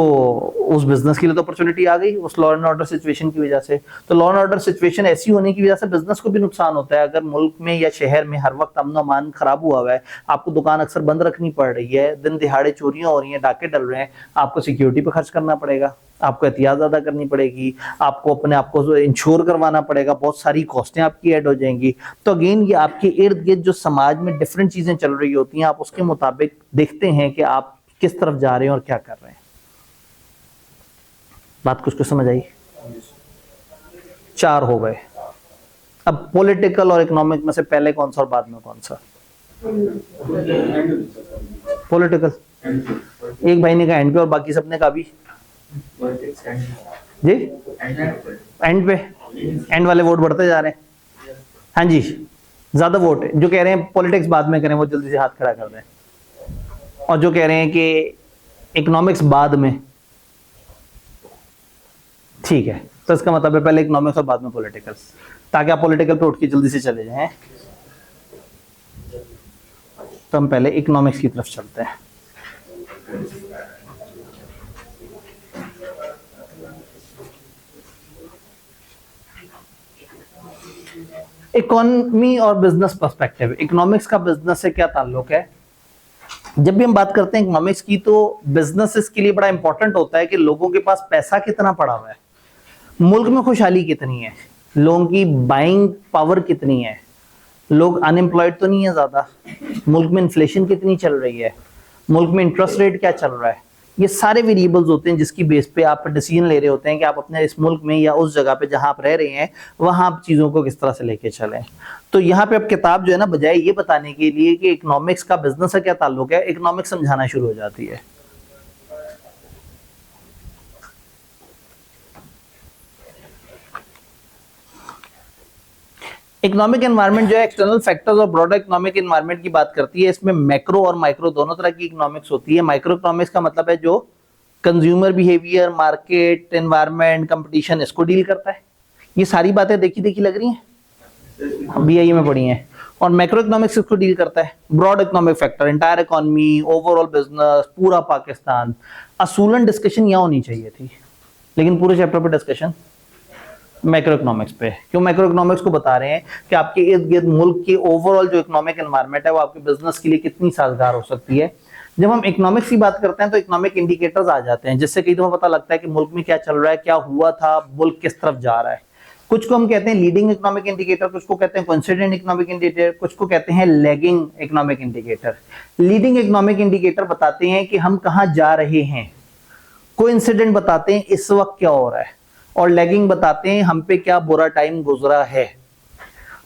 उस बिजनेस के लिए तो अपॉर्चुनिटी आ गई उस लॉ एंड ऑर्डर सिचुएशन की वजह से। तो लॉ एंड ऑर्डर सिचुएशन ऐसी होने की वजह से बिजनेस को भी नुकसान होता है। अगर मुल्क में या शहर में हर वक्त अमन अमान खराब हुआ है, आपको दुकान अक्सर बंद रखनी पड़ रही है, दिन दिहाड़े चोरियां हो रही हैं, डाके डल रहे हैं, आपको सिक्योरिटी पे खर्च करना पड़ेगा, आपको एहतियात ज्यादा करनी पड़ेगी, आपको अपने आप को इंश्योर करवाना पड़ेगा, बहुत सारी कॉस्टें आपकी ऐड हो जाएंगी। तो अगेन ये आपके इर्द गिर्द जो समाज में डिफरेंट चीजें चल रही होती हैं, आप उसके मुताबिक देखते हैं कि आप किस तरफ जा रहे हैं और क्या कर रहे हैं। बात कुछ समझ आई? 4 हो गए। अब पॉलिटिकल और इकोनॉमिक में से पहले कौन सा और बाद में कौन सा? पॉलिटिकल। एक भाई ने कहा एंड पे और बाकी सबने कहा भी जी एंड पे। एंड वाले वोट बढ़ते जा रहे हैं। हाँ जी, ज्यादा वोट है। जो कह रहे हैं पॉलिटिक्स बाद में करें वो जल्दी से हाथ खड़ा कर दें, और जो कह रहे हैं कि इकोनॉमिक्स बाद में, ठीक है। तो इसका मतलब है पहले इकोनॉमिक्स और बाद में पॉलिटिकल, ताकि आप पॉलिटिकल पे उठ के जल्दी से चले जाएं। तो हम पहले इकोनॉमिक्स की तरफ चलते हैं। इकोनॉमी और बिजनेस पर्सपेक्टिव, इकोनॉमिक्स का बिजनेस से क्या ताल्लुक है? जब भी हम बात करते हैं इकोनॉमिक्स की तो बिजनेसेस के लिए बड़ा इंपॉर्टेंट होता है कि लोगों के पास पैसा कितना पड़ा हुआ है, मुल्क में खुशहाली कितनी है, लोगों की बाइंग पावर कितनी है, लोग अनएम्प्लॉयड तो नहीं है ज्यादा, मुल्क में इन्फ्लेशन कितनी चल रही है, मुल्क में इंटरेस्ट रेट क्या चल रहा है। ये सारे वेरिएबल्स होते हैं जिसकी बेस पे आप डिसीजन ले रहे होते हैं कि आप अपने इस मुल्क में या उस जगह पे जहां आप रह रहे हैं वहां आप चीजों को किस तरह से लेके चलें। तो यहाँ पे अब किताब जो है ना, बजाय ये बताने के लिए कि इकोनॉमिक्स का बिजनेस से क्या ताल्लुक है, इकोनॉमिक्स समझाना शुरू हो जाती है। इकोनॉमिक एनवायरनमेंट जो है एक्सटर्नल फैक्टर्स और ब्रॉडर इकोनॉमिक एनवायरनमेंट की बात करती है। इसमें मैक्रो और माइक्रो दोनों तरह की इकोनॉमिक्स होती है। माइक्रो इकोनॉमिक्स का मतलब है जो consumer behaviour, market, environment, competition, इसको डील करता है। ये सारी बातें देखी देखी लग रही हैं, बीआईए में पढ़ी हैं। और मैक्रो इकोनॉमिक्स इसको डील करता है, broad economic factor, entire economy, overall business, पूरा पाकिस्तान। असूलन डिस्कशन यहाँ होनी चाहिए थी, लेकिन पूरे चैप्टर पर डिस्कशन मैक्रो इकोनॉमिक्स पे। क्यों मैक्रो इकोनॉमिक्स को बता रहे हैं कि आपके इर्द गिर्द मुल्क की ओवरऑल जो इकोनॉमिक एनवायरनमेंट है वो आपके बिजनेस के लिए कितनी साजगार हो सकती है। जब हम इकोनॉमिक्स की बात करते हैं तो इकोनॉमिक इंडिकेटर्स आ जाते हैं, जिससे कई दफा पता लगता है कि मुल्क में क्या चल रहा है, क्या हुआ था, मुल्क किस तरफ जा रहा है। कुछ को हम कहते हैं लीडिंग इकोनॉमिक इंडिकेटर, कुछ को कहते हैं कोइंसिडेंट इकोनॉमिक इंडिकेटर, कुछ को कहते हैं lagging economic indicator. Leading economic indicator बताते हैं कि हम कहां जा रहे हैं, कोइंसिडेंट बताते हैं इस वक्त क्या हो रहा है, और लैगिंग बताते हैं हम पे क्या बुरा टाइम गुजरा है।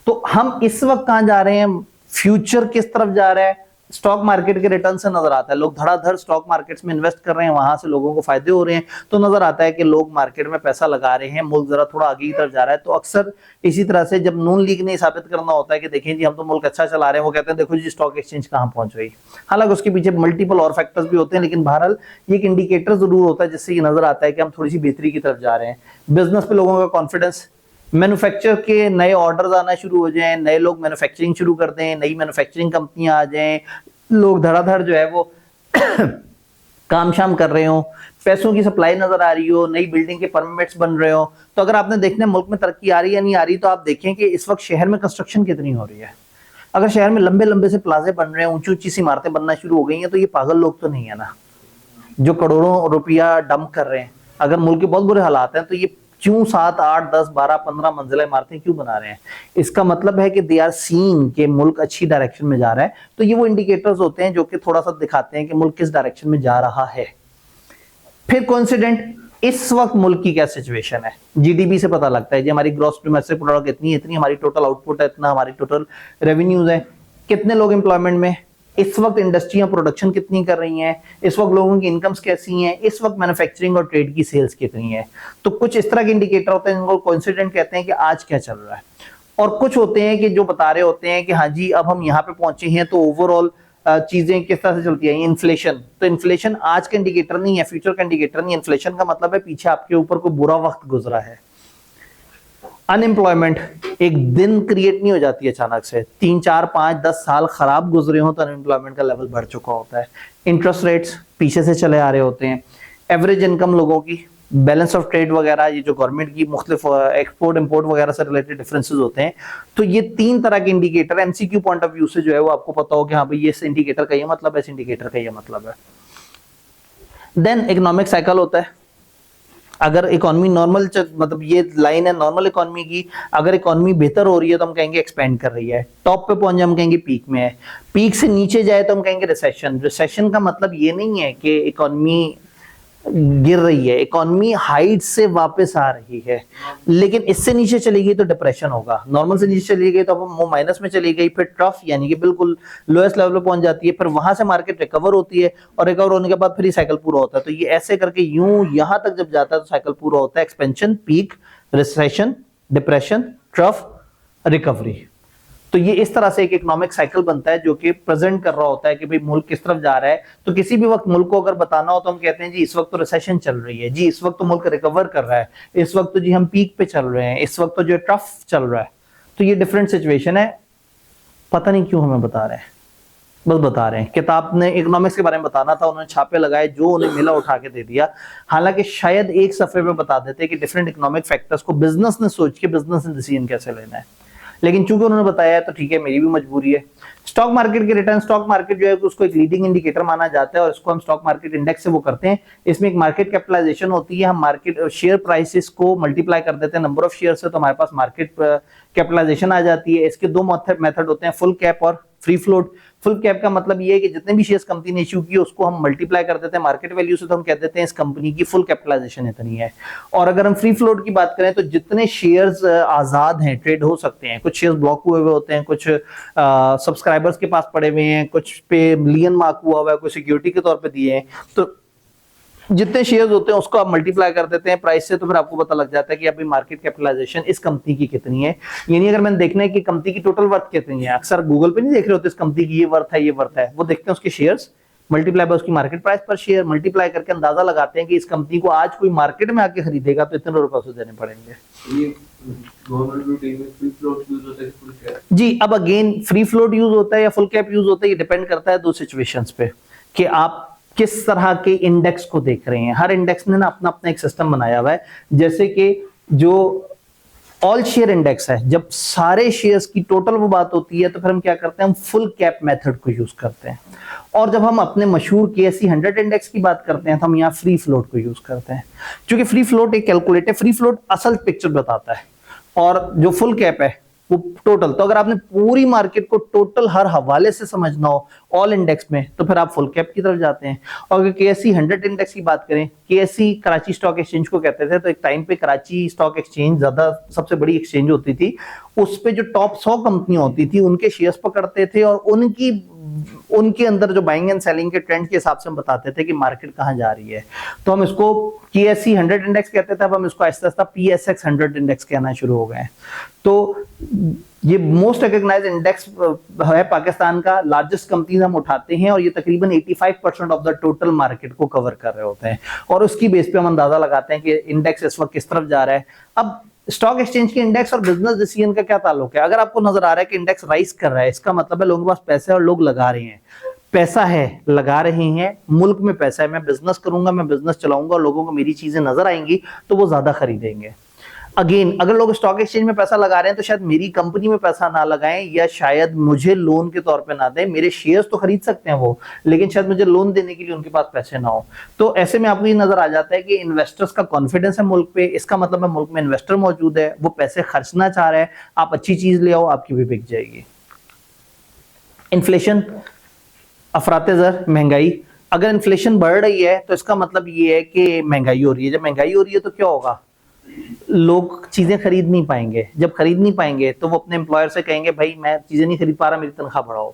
तो हम इस वक्त कहां जा रहे हैं, फ्यूचर किस तरफ जा रहा है, स्टॉक मार्केट के रिटर्न से नजर आता है। लोग धड़ाधड़ स्टॉक मार्केट्स में इन्वेस्ट कर रहे हैं, वहां से लोगों को फायदे हो रहे हैं, तो नजर आता है कि लोग मार्केट में पैसा लगा रहे हैं, मुल्क जरा थोड़ा आगे की तरफ जा रहा है। तो अक्सर इसी तरह से जब नून लीग ने साबित करना होता है कि देखें जी हम तो मुल्क अच्छा चला रहे हैं, वो कहते हैं देखो जी स्टॉक एक्सचेंज कहां पहुंच गई। हालांकि उसके पीछे मल्टीपल और फैक्टर्स भी होते हैं, लेकिन बहरहाल ये एक इंडिकेटर जरूर होता है जिससे ये नजर आता है कि हम थोड़ी सी बेहतरी की तरफ जा रहे हैं। बिजनेस पे लोगों का कॉन्फिडेंस, मैन्युफैक्चर के नए ऑर्डर्स आना शुरू हो जाएं, नए लोग मैन्युफैक्चरिंग शुरू कर दें, नई मैन्युफैक्चरिंग कंपनियां आ जाएं, लोग धड़ाधड़ जो है वो काम शाम कर रहे हो, पैसों की सप्लाई नजर आ रही हो, नई बिल्डिंग के परमिट्स बन रहे हो। तो अगर आपने देखना है मुल्क में तरक्की आ रही है या नहीं आ रही, तो आप देखें कि इस वक्त शहर में कंस्ट्रक्शन कितनी हो रही है। अगर शहर में लंबे लंबे से प्लाजे बन रहे हैं, ऊंची ऊंची सी इमारतें बनना शुरू हो गई हैं, तो ये पागल लोग तो नहीं है ना जो करोड़ों रुपया डंप कर रहे हैं। अगर मुल्क के बहुत बुरे हालात हैं तो ये क्यों 7, 8, 10, 12, 15 मंजिला इमारतें क्यों बना रहे हैं? इसका मतलब है कि दे आर सीइंग कि मुल्क अच्छी डायरेक्शन में जा रहा है। तो ये वो इंडिकेटर्स होते हैं जो कि थोड़ा सा दिखाते हैं कि मुल्क किस डायरेक्शन में जा रहा है। फिर कोइंसिडेंट, इस वक्त मुल्क की क्या सिचुएशन है, जीडीपी से पता लगता है जी हमारी ग्रॉस डोमेस्टिक प्रोडक्ट इतनी इतनी, हमारी टोटल आउटपुट है इतना, हमारी टोटल रेवेन्यूज है, कितने लोग एम्प्लॉयमेंट में, इस वक्त इंडस्ट्रियां प्रोडक्शन कितनी कर रही हैं, इस वक्त लोगों की इनकम्स कैसी हैं, इस वक्त मैन्युफैक्चरिंग और ट्रेड की सेल्स कितनी है। तो कुछ इस तरह के इंडिकेटर होते हैं जिनको कोइंसिडेंट कहते हैं कि आज क्या चल रहा है। और कुछ होते हैं कि जो बता रहे होते हैं कि हाँ जी अब हम यहाँ पे पहुंचे हैं, तो ओवरऑल चीजें किस तरह से चलती है। इन्फ्लेशन, तो इन्फ्लेशन आज का इंडिकेटर नहीं है, फ्यूचर का इंडिकेटर नहीं। इन्फ्लेशन का मतलब है पीछे आपके ऊपर कोई बुरा वक्त गुजरा है। अनएम्प्लॉयमेंट एक दिन क्रिएट नहीं हो जाती अचानक से, 3, 4, 5, 10 साल खराब गुजरे हो तो अनएम्प्लॉयमेंट का लेवल बढ़ चुका होता है। इंटरेस्ट रेट्स पीछे से चले आ रहे होते हैं। एवरेज इनकम लोगों की, बैलेंस ऑफ ट्रेड वगैरह, ये जो गवर्नमेंट की मुख्तलिफ एक्सपोर्ट इंपोर्ट वगैरह से रिलेटेड डिफरेंसेस होते हैं। तो ये 3 तरह के indicator MCQ point of view से जो है वो आपको पता हो कि हाँ भाई ये इस इंडिकेटर का ये मतलब है, इस इंडिकेटर का ये मतलब है। देन इकोनॉमिक साइकिल होता है। अगर इकोनॉमी नॉर्मल, मतलब ये लाइन है नॉर्मल इकोनॉमी की, अगर इकोनॉमी बेहतर हो रही है तो हम कहेंगे एक्सपेंड कर रही है, टॉप पे पहुंच जाए हम कहेंगे पीक में है, पीक से नीचे जाए तो हम कहेंगे रिसेशन। रिसेशन का मतलब ये नहीं है कि इकोनॉमी गिर रही है, इकोनॉमी हाइट से वापस आ रही है, लेकिन इससे नीचे चली गई तो डिप्रेशन होगा। नॉर्मल से नीचे चली गई तो वो माइनस में चली गई, फिर ट्रफ यानी कि बिल्कुल लोएस्ट लेवल पे पहुंच जाती है, फिर वहां से मार्केट रिकवर होती है, और रिकवर होने के बाद फिर साइकिल पूरा होता है। तो ये ऐसे करके यूं यहां तक जब जाता है तो साइकिल पूरा होता है। Expansion, peak, recession, depression, trough, recovery. तो ये इस तरह से एक इकोनॉमिक साइकिल बनता है जो कि प्रेजेंट कर रहा होता है कि भाई मुल्क किस तरफ जा रहा है। तो किसी भी वक्त मुल्क को अगर बताना हो तो हम कहते हैं जी इस वक्त तो रिसेशन चल रही है, जी इस वक्त तो मुल्क रिकवर कर रहा है, इस वक्त तो जी हम पीक पे चल रहे हैं, इस वक्त तो जो टफ चल रहा है। तो ये डिफरेंट सिचुएशन है, पता नहीं क्यों हमें बता रहे हैं, बस बता रहे हैं। किताब ने इकोनॉमिक्स के बारे में बताना था, उन्होंने छापे लगाए, जो उन्हें मिला उठा के दे दिया। हालांकि शायद एक सफे में बता देते कि डिफरेंट इकोनॉमिक फैक्टर्स को बिजनेस ने सोच के बिजनेस ने डिसीजन कैसे लेना है, लेकिन चूंकि उन्होंने बताया है तो ठीक है, मेरी भी मजबूरी है। स्टॉक मार्केट के रिटर्न, स्टॉक मार्केट जो है उसको एक लीडिंग इंडिकेटर माना जाता है और इसको हम स्टॉक मार्केट इंडेक्स से वो करते हैं। इसमें एक मार्केट कैपिटलाइजेशन होती है, हम मार्केट शेयर प्राइसेस को मल्टीप्लाई कर देते हैं नंबर ऑफ शेयर से, तो हमारे पास मार्केट कैपिटलाइजेशन आ जाती है। इसके 2 मेथड होते हैं, फुल कैप और फ्री फ्लोट। फुल कैप का मतलब ये है कि जितने भी शेयर्स कंपनी ने इश्यू किए उसको हम मल्टीप्लाई कर देते हैं मार्केट वैल्यू से, तो हम कह देते हैं इस कंपनी की फुल कैपिटलाइजेशन इतनी है। और अगर हम फ्री फ्लोट की बात करें तो जितने शेयर्स आजाद हैं, ट्रेड हो सकते हैं, कुछ शेयर्स ब्लॉक हुए हुए होते हैं, कुछ सब्सक्राइबर्स के पास पड़े हुए हैं, कुछ पे मिलियन मार्क हुआ हुआ है, कुछ सिक्योरिटी के तौर पे दिए हैं, तो जितने शेयर्स होते हैं उसको आप मल्टीप्लाई कर देते हैं प्राइस से, तो फिर आपको पता लग जाता है कि अभी मार्केट कैपिटलाइजेशन इस कंपनी की कितनी है। यानी अगर मैंने देखना है कि कंपनी की टोटल वर्थ कितनी है, अक्सर गूगल पे नहीं देख रहे होते इस कंपनी की ये वर्थ है, ये वर्थ है, वो देखते हैं उसके शेयर्स मल्टीप्लाई बाय उसकी मार्केट प्राइस पर शेयर, मल्टीप्लाई करके अंदाजा लगाते हैं कि इस कंपनी को आज कोई मार्केट में आके खरीदेगा तो इतने रुपए उसे देने पड़ेंगे। ये गवर्नमेंट रूटीन में फ्री फ्लोट यूज होता है फुल कैप जी। अब अगेन फ्री फ्लोट यूज होता है या फुल कैप यूज होता है, ये डिपेंड करता है 2 सिचुएशंस पे कि आप किस तरह के इंडेक्स को देख रहे हैं। हर इंडेक्स ने ना अपना अपना एक सिस्टम बनाया हुआ है, जैसे कि जो ऑल शेयर इंडेक्स है, जब सारे शेयर्स की टोटल वो बात होती है तो फिर हम क्या करते हैं, हम फुल कैप मेथड को यूज करते हैं। और जब हम अपने मशहूर KSE 100 इंडेक्स की बात करते हैं तो हम यहाँ फ्री फ्लोट को यूज करते हैं, क्योंकि फ्री फ्लोट एक कैलकुलेट है, फ्री फ्लोट असल पिक्चर बताता है, और जो फुल कैप है वो टोटल। तो अगर आपने पूरी मार्केट को टोटल हर हवाले से समझना हो ऑल इंडेक्स में, तो फिर आप फुल कैप की तरफ जाते हैं। और अगर KSE 100 इंडेक्स की बात करें, KSE कराची स्टॉक एक्सचेंज को कहते थे, तो एक टाइम पे कराची स्टॉक एक्सचेंज ज्यादा सबसे बड़ी एक्सचेंज होती थी, उस पे जो टॉप 100 कंपनियां होती थी उनके शेयर्स पकड़ते थे, और उनके अंदर जो बाइंग एंड सेलिंग के ट्रेंड के हिसाब से हम बताते थे कि मार्केट कहां जा रही है। तो हम इसको KSE 100 इंडेक्स कहते थे, अब हम इसको आहिस्ता आहिस्ता PSX 100 इंडेक्स कहना शुरू हो गए। तो ये मोस्ट रिकॉग्नाइज्ड इंडेक्स है पाकिस्तान का, लार्जेस्ट कंपनीज हम उठाते हैं, और ये तकरीबन 85% ऑफ द टोटल मार्केट को कवर कर रहे होते हैं, और उसकी बेस पे हम अंदाजा लगाते हैं कि इंडेक्स इस वक्त किस तरफ जा रहा है। अब स्टॉक एक्सचेंज के इंडेक्स और बिजनेस डिसीजन का क्या ताल्लुक है? अगर आपको नजर आ रहा है कि इंडेक्स राइज कर रहा है, इसका मतलब है लोगों के पास पैसा है और लोग लगा रहे हैं, पैसा है लगा रहे हैं, मुल्क में पैसा है, मैं बिजनेस करूंगा, मैं बिजनेस चलाऊंगा, लोगों को मेरी चीजें नजर आएंगी तो वो ज्यादा खरीदेंगे। अगेन, अगर लोग स्टॉक एक्सचेंज में पैसा लगा रहे हैं तो शायद मेरी कंपनी में पैसा ना लगाएं, या शायद मुझे लोन के तौर पे ना दें, मेरे शेयर्स तो खरीद सकते हैं वो, लेकिन शायद मुझे लोन देने के लिए उनके पास पैसे ना हो। तो ऐसे में आपको ये नजर आ जाता है कि इन्वेस्टर्स का कॉन्फिडेंस है मुल्क पे, इसका मतलब है मुल्क में इन्वेस्टर मौजूद है, वो पैसे खर्चना चाह रहा है, आप अच्छी चीज ले आओ, आपकी भी बिक जाएगी। इन्फ्लेशन, अफरात-ए-ज़र, महंगाई। अगर इन्फ्लेशन बढ़ रही है तो इसका मतलब ये है कि महंगाई हो रही है। जब महंगाई हो रही है तो क्या होगा, लोग चीजें खरीद नहीं पाएंगे, जब खरीद नहीं पाएंगे तो वो अपने एम्प्लॉयर से कहेंगे भाई मैं चीजें नहीं खरीद पा रहा, मेरी तनख्वाह बढ़ाओ।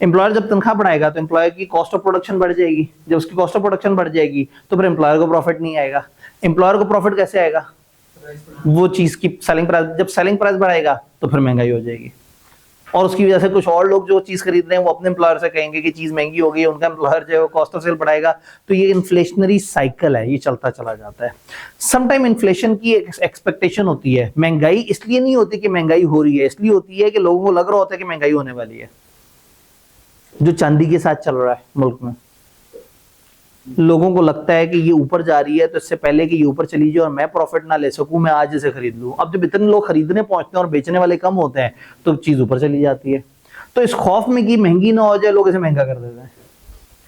एम्प्लॉयर जब तनख्वाह बढ़ाएगा तो एम्प्लॉयर की कॉस्ट ऑफ प्रोडक्शन बढ़ जाएगी, जब उसकी कॉस्ट ऑफ प्रोडक्शन बढ़ जाएगी तो फिर एम्प्लॉयर को प्रॉफिट नहीं आएगा। एम्प्लॉयर को प्रॉफिट कैसे आएगा, वो चीज की सेलिंग प्राइस, जब सेलिंग प्राइस बढ़ाएगा तो फिर महंगाई हो जाएगी, और उसकी वजह से कुछ और लोग जो चीज खरीद रहे हैं वो अपने एम्प्लॉयर से कहेंगे कि चीज महंगी हो गई है, उनका एम्प्लॉयर जो है वो कॉस्ट ऑफ सेल बढ़ाएगा। तो ये इन्फ्लेशनरी साइकिल है, ये चलता चला जाता है। समटाइम इन्फ्लेशन की एक एक्सपेक्टेशन होती है, महंगाई इसलिए नहीं होती कि महंगाई हो रही है, इसलिए होती है कि लोगों को लग रहा होता है कि महंगाई होने वाली है। जो चांदी के साथ चल रहा है मुल्क में, लोगों को लगता है कि ये ऊपर जा रही है, तो इससे पहले कि ये ऊपर चली जाए और मैं प्रॉफिट ना ले सकूं, मैं आज इसे खरीद लूं। अब जब इतने लोग खरीदने पहुंचते हैं और बेचने वाले कम होते हैं तो चीज ऊपर चली जाती है। तो इस खौफ में कि महंगी ना हो जाए, लोग इसे महंगा कर देते हैं।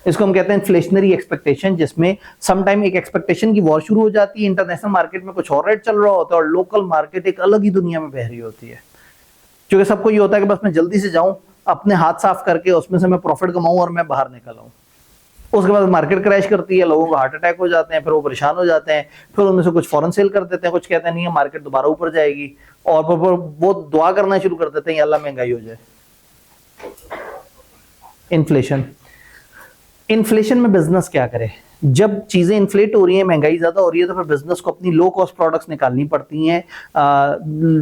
इसको हम कहते हैं इन्फ्लेशनरी एक्सपेक्टेशन, जिसमें समटाइम एक एक्सपेक्टेशन की वॉर शुरू हो जाती है, इंटरनेशनल मार्केट में कुछ और रेट चल रहा होता है और लोकल मार्केट एक अलग ही दुनिया में बह रही होती है। क्योंकि सबको ये होता है कि बस मैं जल्दी से जाऊं, अपने हाथ साफ करके उसमें से मैं प्रॉफिट कमाऊं और मैं बाहर निकल आऊं। उसके बाद मार्केट क्रैश करती है, लोगों को हार्ट अटैक हो जाते हैं, फिर वो परेशान हो जाते हैं, फिर उनमें से कुछ फौरन सेल कर देते हैं, कुछ कहते हैं नहीं है मार्केट दोबारा ऊपर जाएगी, और फिर वो दुआ करना शुरू कर देते हैं अल्लाह महंगाई हो जाए। इन्फ्लेशन, इन्फ्लेशन में बिजनेस क्या करे? जब चीजें इन्फ्लेट हो रही हैं, महंगाई ज्यादा हो रही है, तो फिर बिजनेस को अपनी लो कॉस्ट प्रोडक्ट्स निकालनी पड़ती हैं,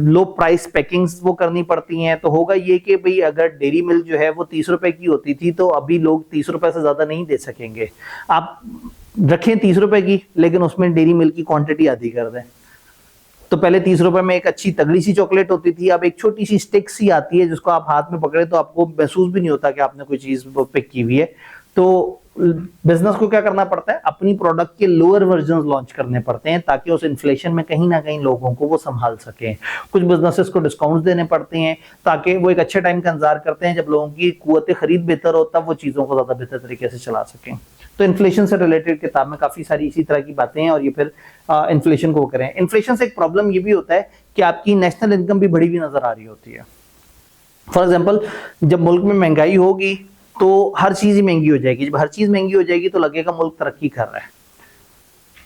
लो प्राइस पैकिंग्स वो करनी पड़ती हैं। तो होगा ये कि भाई अगर डेयरी मिल्क जो है वो 30 रुपए की होती थी, तो अभी लोग 30 रुपए से ज्यादा नहीं दे सकेंगे। आप रखें 30 रुपए की, लेकिन उसमें डेयरी मिल्क की क्वांटिटी आधी कर दें। तो पहले 30 रुपए में एक अच्छी तगड़ी सी चॉकलेट होती थी, अब एक छोटी सी स्टिक सी आती है जिसको आप हाथ में पकड़े तो आपको महसूस भी नहीं होता कि आपने कोई चीज पिक की हुई है। तो बिजनेस को क्या करना पड़ता है, अपनी प्रोडक्ट के लोअर वर्जन लॉन्च करने पड़ते हैं, ताकि उस इन्फ्लेशन में कहीं ना कहीं लोगों को वो संभाल सकें। कुछ बिजनेसेस को डिस्काउंट देने पड़ते हैं, ताकि वो एक अच्छे टाइम का इंतजार करते हैं, जब लोगों की कुव्वत खरीद बेहतर हो, तब वो चीजों को ज्यादा बेहतर तरीके से चला सकें। तो इन्फ्लेशन से रिलेटेड किताब में काफी सारी इसी तरह की बातें हैं, और ये फिर इन्फ्लेशन को करें। इन्फ्लेशन से एक प्रॉब्लम ये भी होता है कि आपकी नेशनल इनकम भी बढ़ी हुई नजर आ रही होती है। फॉर एग्जाम्पल, जब मुल्क में महंगाई होगी तो हर चीज ही महंगी हो जाएगी। जब हर चीज महंगी हो जाएगी तो लगेगा मुल्क तरक्की कर रहा है,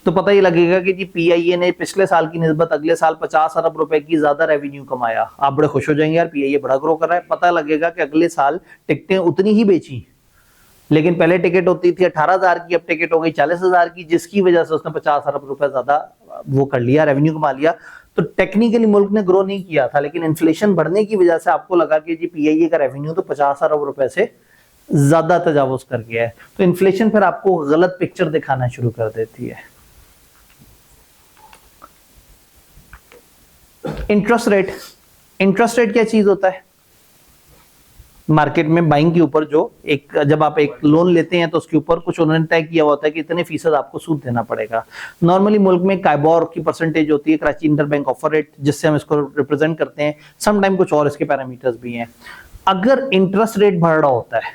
तो पता ही लगेगा कि जी PIA ने पिछले साल की निस्बत अगले साल 50 अरब रुपए की ज्यादा रेवेन्यू कमाया। आप बड़े खुश हो जाएंगे, यार PIA बड़ा ग्रो कर रहा है। पता लगेगा कि अगले साल टिकटें उतनी ही बेची, लेकिन पहले टिकट होती थी 18,000 की, अब टिकट हो गई 40,000 की, जिसकी वजह से उसने 50 अरब रुपए ज्यादा वो कर लिया, रेवेन्यू कमा लिया। तो टेक्निकली मुल्क ने ग्रो नहीं किया था, लेकिन इन्फ्लेशन बढ़ने की वजह से आपको लगा कि जी PIA का रेवेन्यू तो 50 अरब रुपए से ज्यादा तजावुज कर गया है। तो इन्फ्लेशन फिर आपको गलत पिक्चर दिखाना शुरू कर देती है। इंटरेस्ट रेट, इंटरेस्ट रेट क्या चीज होता है? मार्केट में बाइंग के ऊपर जो एक, जब आप एक लोन लेते हैं तो उसके ऊपर कुछ उन्होंने तय किया होता है कि इतने फीसद आपको सूद देना पड़ेगा। नॉर्मली मुल्क में काइबोर की परसेंटेज होती है, Karachi inter bank offer rate, जिससे हम इसको रिप्रेजेंट करते हैं। समटाइम कुछ और इसके पैरामीटर्स भी हैं। अगर इंटरेस्ट रेट बढ़ रहा होता है,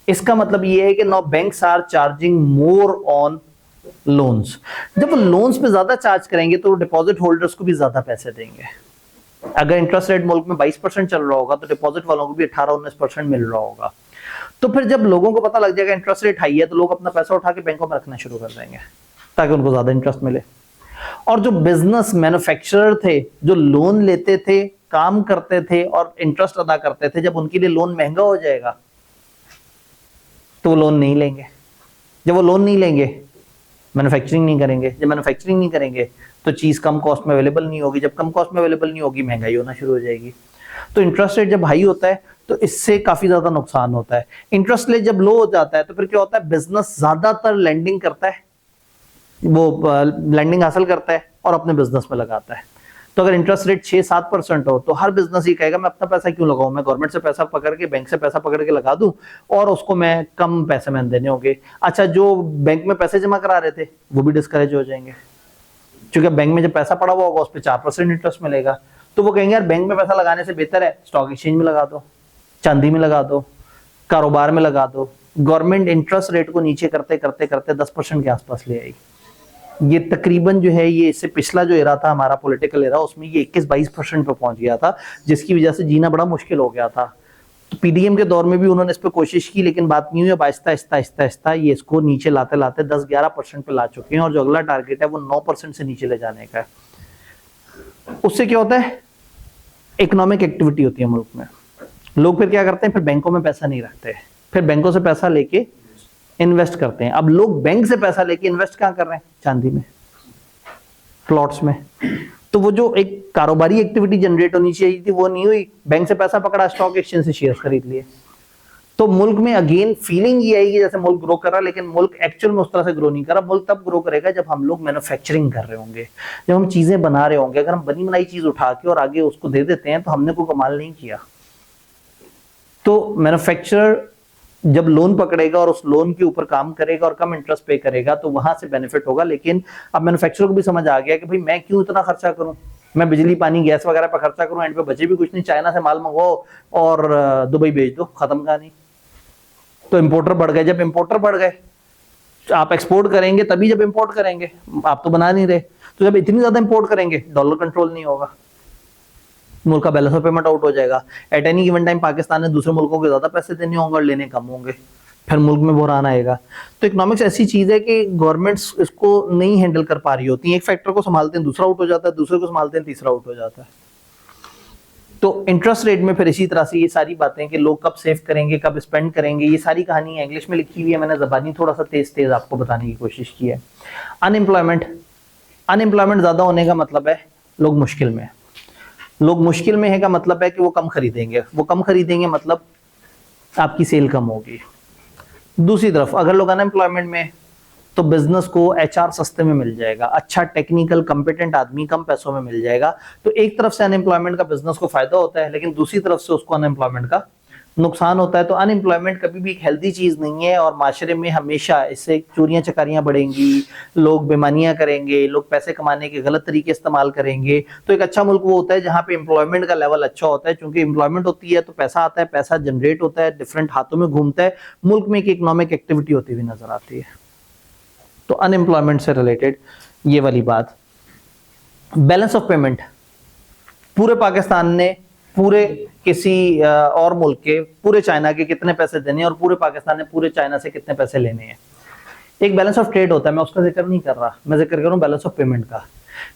इसका मतलब ये है कि now banks are charging more on loans. जब वो लोन्स पे ज्यादा चार्ज करेंगे तो डिपॉजिट होल्डर्स को भी ज्यादा पैसे देंगे। अगर इंटरेस्ट रेट मुल्क में 22% चल रहा होगा तो डिपॉजिट वालों को भी 18-19% मिल रहा होगा। तो फिर जब लोगों को पता लग जाएगा इंटरेस्ट रेट हाई है, तो लोग अपना पैसा उठा के बैंकों में रखना शुरू कर देंगे ताकि उनको ज्यादा इंटरेस्ट मिले। और जो बिजनेस मैन्युफैक्चरर थे, जो लोन लेते थे, काम करते थे और इंटरेस्ट अदा करते थे, जब उनके लिए लोन महंगा हो जाएगा तो वो लोन नहीं लेंगे। जब वो लोन नहीं लेंगे, मैन्युफैक्चरिंग नहीं करेंगे। जब मैन्युफैक्चरिंग नहीं करेंगे तो चीज कम कॉस्ट में अवेलेबल नहीं होगी। जब कम कॉस्ट में अवेलेबल नहीं होगी, महंगाई होना शुरू हो जाएगी। तो इंटरेस्ट रेट जब हाई होता है तो इससे काफी ज्यादा नुकसान होता है। इंटरेस्ट रेट जब लो हो जाता है तो फिर क्या होता है, बिजनेस ज्यादातर लेंडिंग करता है, वो लैंडिंग हासिल करता है और अपने बिजनेस में लगाता है। तो अगर इंटरेस्ट रेट 6-7% हो तो हर बिजनेस ये कहेगा मैं अपना पैसा क्यों लगाऊं, मैं गवर्नमेंट से पैसा पकड़ के, बैंक से पैसा पकड़ के लगा दूं और उसको मैं कम पैसे में देने होंगे। अच्छा, जो बैंक में पैसे जमा करा रहे थे वो भी डिस्करेज हो जाएंगे, क्योंकि बैंक में जब पैसा पड़ा हुआ होगा उस पर 4% इंटरेस्ट मिलेगा। तो वो कहेंगे यार बैंक में पैसा लगाने से बेहतर है स्टॉक एक्सचेंज में लगा दो, चांदी में लगा दो, कारोबार में लगा दो। गवर्नमेंट इंटरेस्ट रेट को नीचे करते करते करते 10% के आसपास ले आई। ये तकरीबन जो है, ये इससे पिछला जो एरा था हमारा पॉलिटिकल एरा, उसमें ये 21-22% पे पहुंच गया था, जिसकी वजह से जीना बड़ा मुश्किल हो गया था। तो पीडीएम के दौर में भी उन्होंने इस पर कोशिश की, लेकिन बात नहीं हुई। अब आहिस्ता आहिस्ता आहिस्ता आहिस्ता ये इसको नीचे लाते लाते 10-11% पे ला चुके हैं और जो अगला टारगेट है वो 9% से नीचे ले जाने का है। उससे क्या होता है, इकोनॉमिक एक्टिविटी होती है मुल्क में। लोग फिर क्या करते हैं, फिर बैंकों में पैसा नहीं रखते, फिर बैंकों से पैसा लेके इन्वेस्ट करते हैं। अब लोग बैंक से पैसा लेके इन्वेस्ट कहां कर रहे हैं, चांदी में, प्लॉट्स में। तो वो जो एक कारोबारी एक्टिविटी जनरेट होनी चाहिए थी वो नहीं हुई। बैंक से पैसा पकड़ा, स्टॉक एक्सचेंज से शेयर खरीद लिए। तो मुल्क में अगेन फीलिंग ये आएगी जैसे मुल्क ग्रो कर रहा है, लेकिन मुल्क एक्चुअल में उस तरह से ग्रो नहीं कर रहा। मुल्क तब ग्रो करेगा जब हम लोग मैन्युफैक्चरिंग कर रहे होंगे, जब हम चीजें बना रहे होंगे। अगर हम बनी बनाई चीज उठा के और आगे उसको दे देते हैं तो हमने कोई कमाल नहीं किया। तो मैन्युफैक्चरर जब लोन पकड़ेगा और उस लोन के ऊपर काम करेगा और कम इंटरेस्ट पे करेगा तो वहां से बेनिफिट होगा। लेकिन अब मैन्युफैक्चरर को भी समझ आ गया कि भाई मैं क्यों इतना खर्चा करूं, मैं बिजली पानी गैस वगैरह पर खर्चा करूं, एंड पे बचे भी कुछ नहीं। चाइना से माल मंगवाओ और दुबई भेज दो, खत्म कहानी। तो इंपोर्टर बढ़ गए। जब इंपोर्टर बढ़ गए, आप एक्सपोर्ट करेंगे तभी जब इंपोर्ट करेंगे, आप तो बना नहीं रहे। तो जब इतनी ज्यादा इंपोर्ट करेंगे, डॉलर कंट्रोल नहीं होगा, मुल्क का बैलेंस ऑफ पेमेंट आउट हो जाएगा। Eight any given time Pakistan ने दूसरे मुल्कों को ज्यादा पैसे देने होंगे और लेने कम होंगे, फिर मुल्क में बहरान आएगा। तो इकोनॉमिक्स ऐसी चीज है कि गवर्नमेंट्स इसको नहीं हैंडल कर पा रही होती है। एक फैक्टर को संभालते हैं, दूसरा आउट हो जाता है, दूसरे को संभालते हैं, तीसरा आउट हो जाता है। तो इंटरेस्ट रेट में फिर इसी तरह से ये सारी बातें कि लोग कब सेव करेंगे, कब स्पेंड करेंगे, ये सारी कहानी इंग्लिश में लिखी हुई है। मैंने ज़बानी थोड़ा सा तेज तेज आपको बताने की कोशिश की है। अनएम्प्लॉयमेंट ज्यादा होने का मतलब है लोग मुश्किल में। लोग मुश्किल में है का मतलब है कि वो कम खरीदेंगे। वो कम खरीदेंगे मतलब आपकी सेल कम होगी। दूसरी तरफ अगर लोग अनएम्प्लॉयमेंट में, तो बिजनेस को एचआर सस्ते में मिल जाएगा, अच्छा टेक्निकल कंपिटेंट आदमी कम पैसों में मिल जाएगा। तो एक तरफ से अनएम्प्लॉयमेंट का बिजनेस को फायदा होता है, लेकिन दूसरी तरफ से उसको अनएम्प्लॉयमेंट का नुकसान होता है। तो अनएम्प्लॉयमेंट कभी भी एक हेल्दी चीज नहीं है और माशरे में हमेशा इससे चोरियां चकारियां बढ़ेंगी, लोग बेमानियां करेंगे, लोग पैसे कमाने के गलत तरीके इस्तेमाल करेंगे। तो एक अच्छा मुल्क वो होता है जहां पे एम्प्लॉयमेंट का लेवल अच्छा होता है, क्योंकि एम्प्लॉयमेंट होती है तो पैसा आता है, पैसा जनरेट होता है, डिफरेंट हाथों में घूमता है, मुल्क में एक इकोनॉमिक एक्टिविटी होती हुई नजर आती है। तो अनएम्प्लॉयमेंट से रिलेटेड ये वाली बात। बैलेंस ऑफ पेमेंट, पूरे पाकिस्तान ने पूरे किसी और मुल्क के, पूरे चाइना के कितने पैसे देने हैं और पूरे पाकिस्तान ने पूरे चाइना से कितने पैसे लेने हैं। एक बैलेंस ऑफ ट्रेड होता है, मैं उसका जिक्र नहीं कर रहा, मैं जिक्र कर रहा हूं बैलेंस ऑफ पेमेंट का।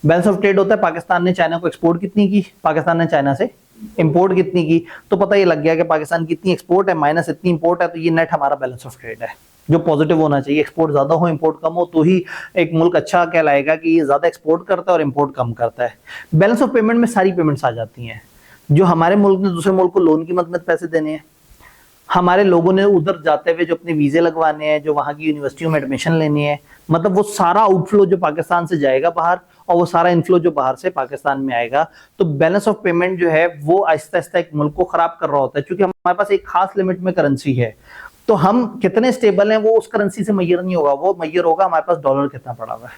बैलेंस ऑफ ट्रेड होता है पाकिस्तान ने चाइना को एक्सपोर्ट कितनी की, पाकिस्तान ने चाइना से इंपोर्ट कितनी की। तो पता ये लग गया कि पाकिस्तान की इतनी एक्सपोर्ट है माइनस इतनी इंपोर्ट है, तो ये नेट हमारा बैलेंस ऑफ ट्रेड है जो पॉजिटिव होना चाहिए। एक्सपोर्ट ज्यादा हो, इंपोर्ट कम हो, तो ही एक मुल्क अच्छा कहलाएगा कि ये ज्यादा एक्सपोर्ट करता है और इंपोर्ट कम करता है। बैलेंस ऑफ पेमेंट में सारी पेमेंट्स आ जाती हैं। जो हमारे मुल्क ने दूसरे मुल्क को लोन की मद में पैसे देने हैं, हमारे लोगों ने उधर जाते हुए जो अपने वीजे लगवाने हैं, जो वहां की यूनिवर्सिटियों में एडमिशन लेनी है, मतलब वो सारा आउटफ्लो जो पाकिस्तान से जाएगा बाहर और वो सारा इनफ्लो जो बाहर से पाकिस्तान में आएगा। तो बैलेंस ऑफ पेमेंट जो है वो आहिस्ता आहिस्ता एक मुल्क को खराब कर रहा होता है, क्योंकि हमारे पास एक खास लिमिट में करेंसी है। तो हम कितने स्टेबल हैं वो उस करेंसी से मैयर नहीं होगा, वो मैयर होगा हमारे पास डॉलर कितना पड़ा हुआ है,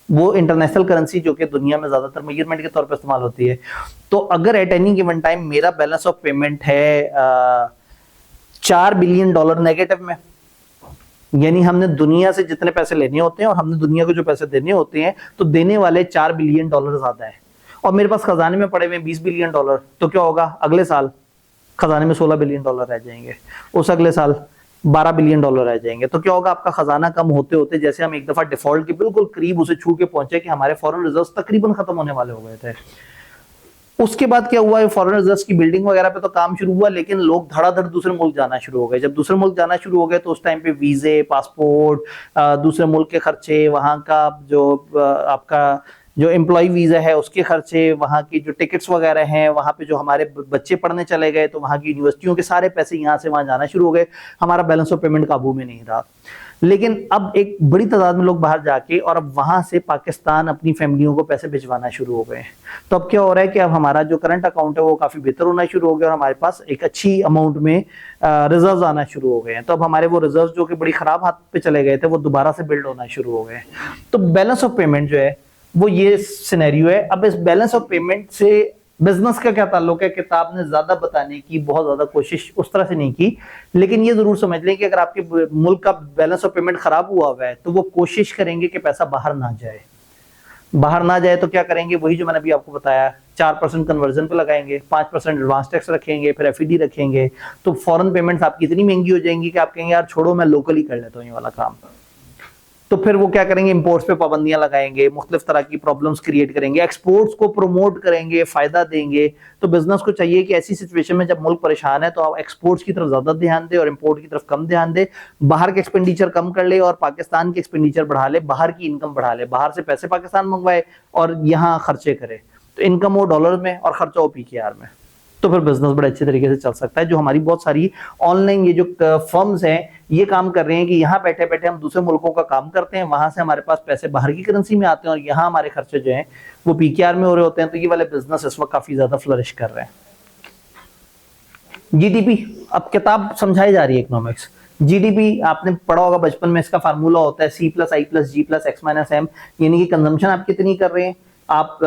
वो इंटरनेशनल करेंसी जो कि दुनिया में ज्यादातर मेजरमेंट के तौर पर इस्तेमाल होती है। तो अगर एट एनी गिवन टाइम मेरा बैलेंस ऑफ पेमेंट है $4 बिलियन नेगेटिव में, यानी हमने दुनिया से जितने पैसे लेने होते हैं और हमने दुनिया को जो पैसे देने होते हैं, तो देने वाले $4 बिलियन ज्यादा है, और मेरे पास खजाने में पड़े हुए $20 बिलियन, तो क्या होगा अगले साल खजाने में $16 बिलियन रह जाएंगे, उस अगले साल $12 बिलियन रह जाएंगे। तो क्या होगा, आपका खजाना कम होते होते जैसे हम एक दफा डिफॉल्ट के बिल्कुल करीब उसे छू के पहुंचे कि हमारे फॉरेन रिजर्व्स तकरीबन खत्म होने वाले हो गए थे। उसके बाद क्या हुआ, फॉरेन रिजर्व्स की बिल्डिंग वगैरह पे तो काम शुरू हुआ, लेकिन लोग धड़ाधड़ दूसरे मुल्क जाना शुरू हो गए। जब दूसरे मुल्क जाना शुरू हो गए तो उस टाइम पे वीजे, पासपोर्ट, दूसरे मुल्क के खर्चे, वहां का जो आपका जो एम्प्लॉय वीजा है उसके खर्चे, वहाँ की जो टिकट्स वगैरह हैं, वहाँ पे जो हमारे बच्चे पढ़ने चले गए तो वहाँ की यूनिवर्सिटियों के सारे पैसे यहाँ से वहाँ जाना शुरू हो गए, हमारा बैलेंस ऑफ पेमेंट काबू में नहीं रहा। लेकिन अब एक बड़ी तादाद में लोग बाहर जाके और अब वहां से पाकिस्तान अपनी फैमिलियों को पैसे भिजवाना शुरू हो गए। तो अब क्या हो रहा है कि अब हमारा जो करंट अकाउंट है वो काफी बेहतर होना शुरू हो गया और हमारे पास एक अच्छी अमाउंट में रिजर्व आना शुरू हो गए हैं। तो अब हमारे वो रिजर्व जो कि बड़ी खराब हाथ पे चले गए थे वो दोबारा से बिल्ड होना शुरू हो गए। तो बैलेंस ऑफ पेमेंट जो है वो ये सिनेरियो है। अब इस बैलेंस ऑफ पेमेंट से बिजनेस का क्या ताल्लुक है, किताब ने ज्यादा बताने की बहुत ज्यादा कोशिश उस तरह से नहीं की, लेकिन ये जरूर समझ लें कि अगर आपके मुल्क का बैलेंस ऑफ पेमेंट खराब हुआ हुआ है तो वो कोशिश करेंगे कि पैसा बाहर ना जाए। बाहर ना जाए तो क्या करेंगे, वही जो मैंने अभी आपको बताया, 4% कन्वर्जन पे लगाएंगे, 5% एडवांस टैक्स रखेंगे, फिर एफईडी रखेंगे। तो फॉरेन पेमेंट्स आपकी इतनी महंगी हो जाएंगी कि आप कहेंगे यार छोड़ो मैं लोकल ही कर लेता हूँ ये वाला काम। तो फिर वो क्या करेंगे, इंपोर्ट्स पे पाबंदियां लगाएंगे, मुख्तलिफ तरह की प्रॉब्लम्स क्रिएट करेंगे, एक्सपोर्ट्स को प्रमोट करेंगे, फायदा देंगे। तो बिजनेस को चाहिए कि ऐसी सिचुएशन में जब मुल्क परेशान है तो आप एक्सपोर्ट्स की तरफ ज्यादा ध्यान दे और इंपोर्ट की तरफ कम ध्यान दे, बाहर के एक्सपेंडिचर कम कर ले और पाकिस्तान के एक्सपेंडिचर बढ़ा ले, बाहर की इनकम बढ़ा ले, बाहर से पैसे पाकिस्तान मंगवाए और यहाँ खर्चे करे। तो इनकम हो डॉलर में और खर्चा हो पीकेआर में, तो फिर बिजनेस बड़े अच्छे तरीके से चल सकता है। जो हमारी बहुत सारी ऑनलाइन ये जो फर्म्स हैं ये काम कर रहे हैं कि यहाँ बैठे बैठे हम दूसरे मुल्कों का काम करते हैं, वहां से हमारे पास पैसे बाहर की करेंसी में आते हैं और यहाँ हमारे खर्चे जो हैं वो पीकेआर में हो रहे होते हैं। तो ये वाले बिजनेस इस वक्त काफी ज्यादा फ्लरिश कर रहे हैं। जीडीपी, अब किताब समझाई जा रही है इकोनॉमिक्स। जीडीपी आपने पढ़ा होगा बचपन में, इसका फार्मूला होता है C+I+G+X-M, यानी कि कंजम्पशन आप कितनी कर रहे हैं, आप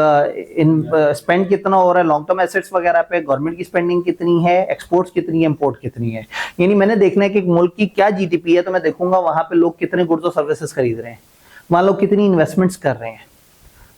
स्पेंड कितना हो रहा है लॉन्ग टर्म एसेट्स वगैरह पे, गवर्नमेंट की स्पेंडिंग कितनी है, एक्सपोर्ट्स कितनी है, इंपोर्ट कितनी है। यानी मैंने देखना है कि एक मुल्क की क्या जीडीपी है, तो मैं देखूंगा वहां पे लोग कितने गुड्स और सर्विसेज खरीद रहे हैं, वहां लोग कितनी इन्वेस्टमेंट्स कर रहे हैं,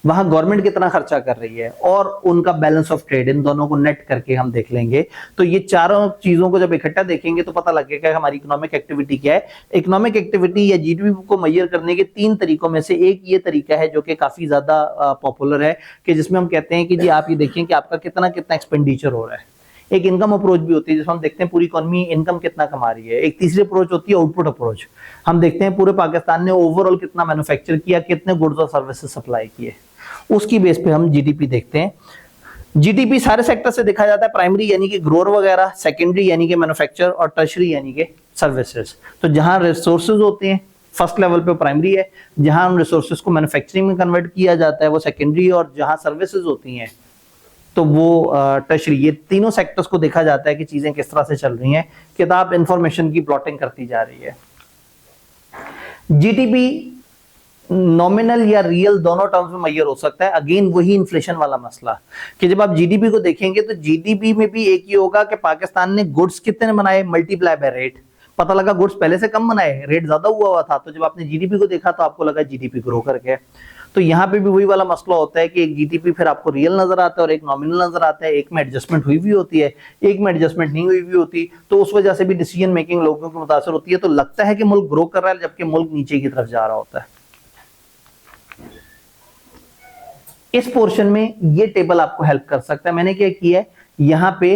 वहां गवर्नमेंट कितना खर्चा कर रही है और उनका बैलेंस ऑफ ट्रेड, इन दोनों को नेट करके हम देख लेंगे। तो ये चारों चीजों को जब इकट्ठा देखेंगे तो पता लगेगा हमारी इकोनॉमिक एक्टिविटी क्या है। इकोनॉमिक एक्टिविटी या जीडीपी को मेजर करने के 3 तरीकों में से एक ये तरीका है जो कि काफी ज्यादा पॉपुलर है, कि जिसमें हम कहते हैं कि जी आप ये देखिए कि आपका कितना कितना एक्सपेंडिचर हो रहा है। एक इनकम अप्रोच भी होती है जिसमें हम देखते हैं पूरी इकोनॉमी इनकम कितना कमा रही है। एक तीसरी अप्रोच होती है आउटपुट अप्रोच, हम देखते हैं पूरे पाकिस्तान ने ओवरऑल कितना मैन्युफैक्चर किया, कितने गुड्स और सर्विसेज सप्लाई किए, उसकी बेस पे हम जीडीपी देखते हैं। जीडीपी सारे सेक्टर से देखा जाता है, प्राइमरी यानी कि ग्रोअर वगैरह, सेकेंडरी यानी कि मैन्युफैक्चर और टर्शरी यानी कि सर्विसेज। तो जहां रिसोर्सेज होते हैं फर्स्ट लेवल पे प्राइमरी है, जहां उन रिसोर्सेज को मैन्युफैक्चरिंग में कन्वर्ट किया जाता है वो सेकेंडरी, और जहां सर्विसेज होती हैं तो वो टर्शरी। ये तीनों सेक्टर्स को देखा जाता है कि चीजें किस तरह से चल रही हैं। किताब इंफॉर्मेशन की प्लॉटिंग करती जा रही है। जीडीपी नॉमिनल या रियल दोनों टर्म्स में मेजर हो सकता है। अगेन वही इन्फ्लेशन वाला मसला कि जब आप जीडीपी को देखेंगे तो जीडीपी में भी एक ही होगा कि पाकिस्तान ने गुड्स कितने बनाए मल्टीप्लाई बाय रेट, पता लगा गुड्स पहले से कम बनाए, रेट ज्यादा हुआ था, तो जब आपने जीडीपी को देखा तो आपको लगा जीडीपी ग्रो करके। तो यहाँ पे भी वही वाला मसला होता है कि एक जीडीपी फिर आपको रियल नजर आता है और एक नॉमिनल नजर आता है, एक में एडजस्टमेंट हुई भी होती है, एक में एडजस्टमेंट नहीं हुई भी होती। तो उस वजह से भी डिसीजन मेकिंग लोगों को मुतासर होती है। तो लगता है कि मुल्क ग्रो कर रहा है जबकि मुल्क नीचे की तरफ जा रहा होता है। इस पोर्शन में ये टेबल आपको हेल्प कर सकता है। मैंने क्या किया है, यहाँ पे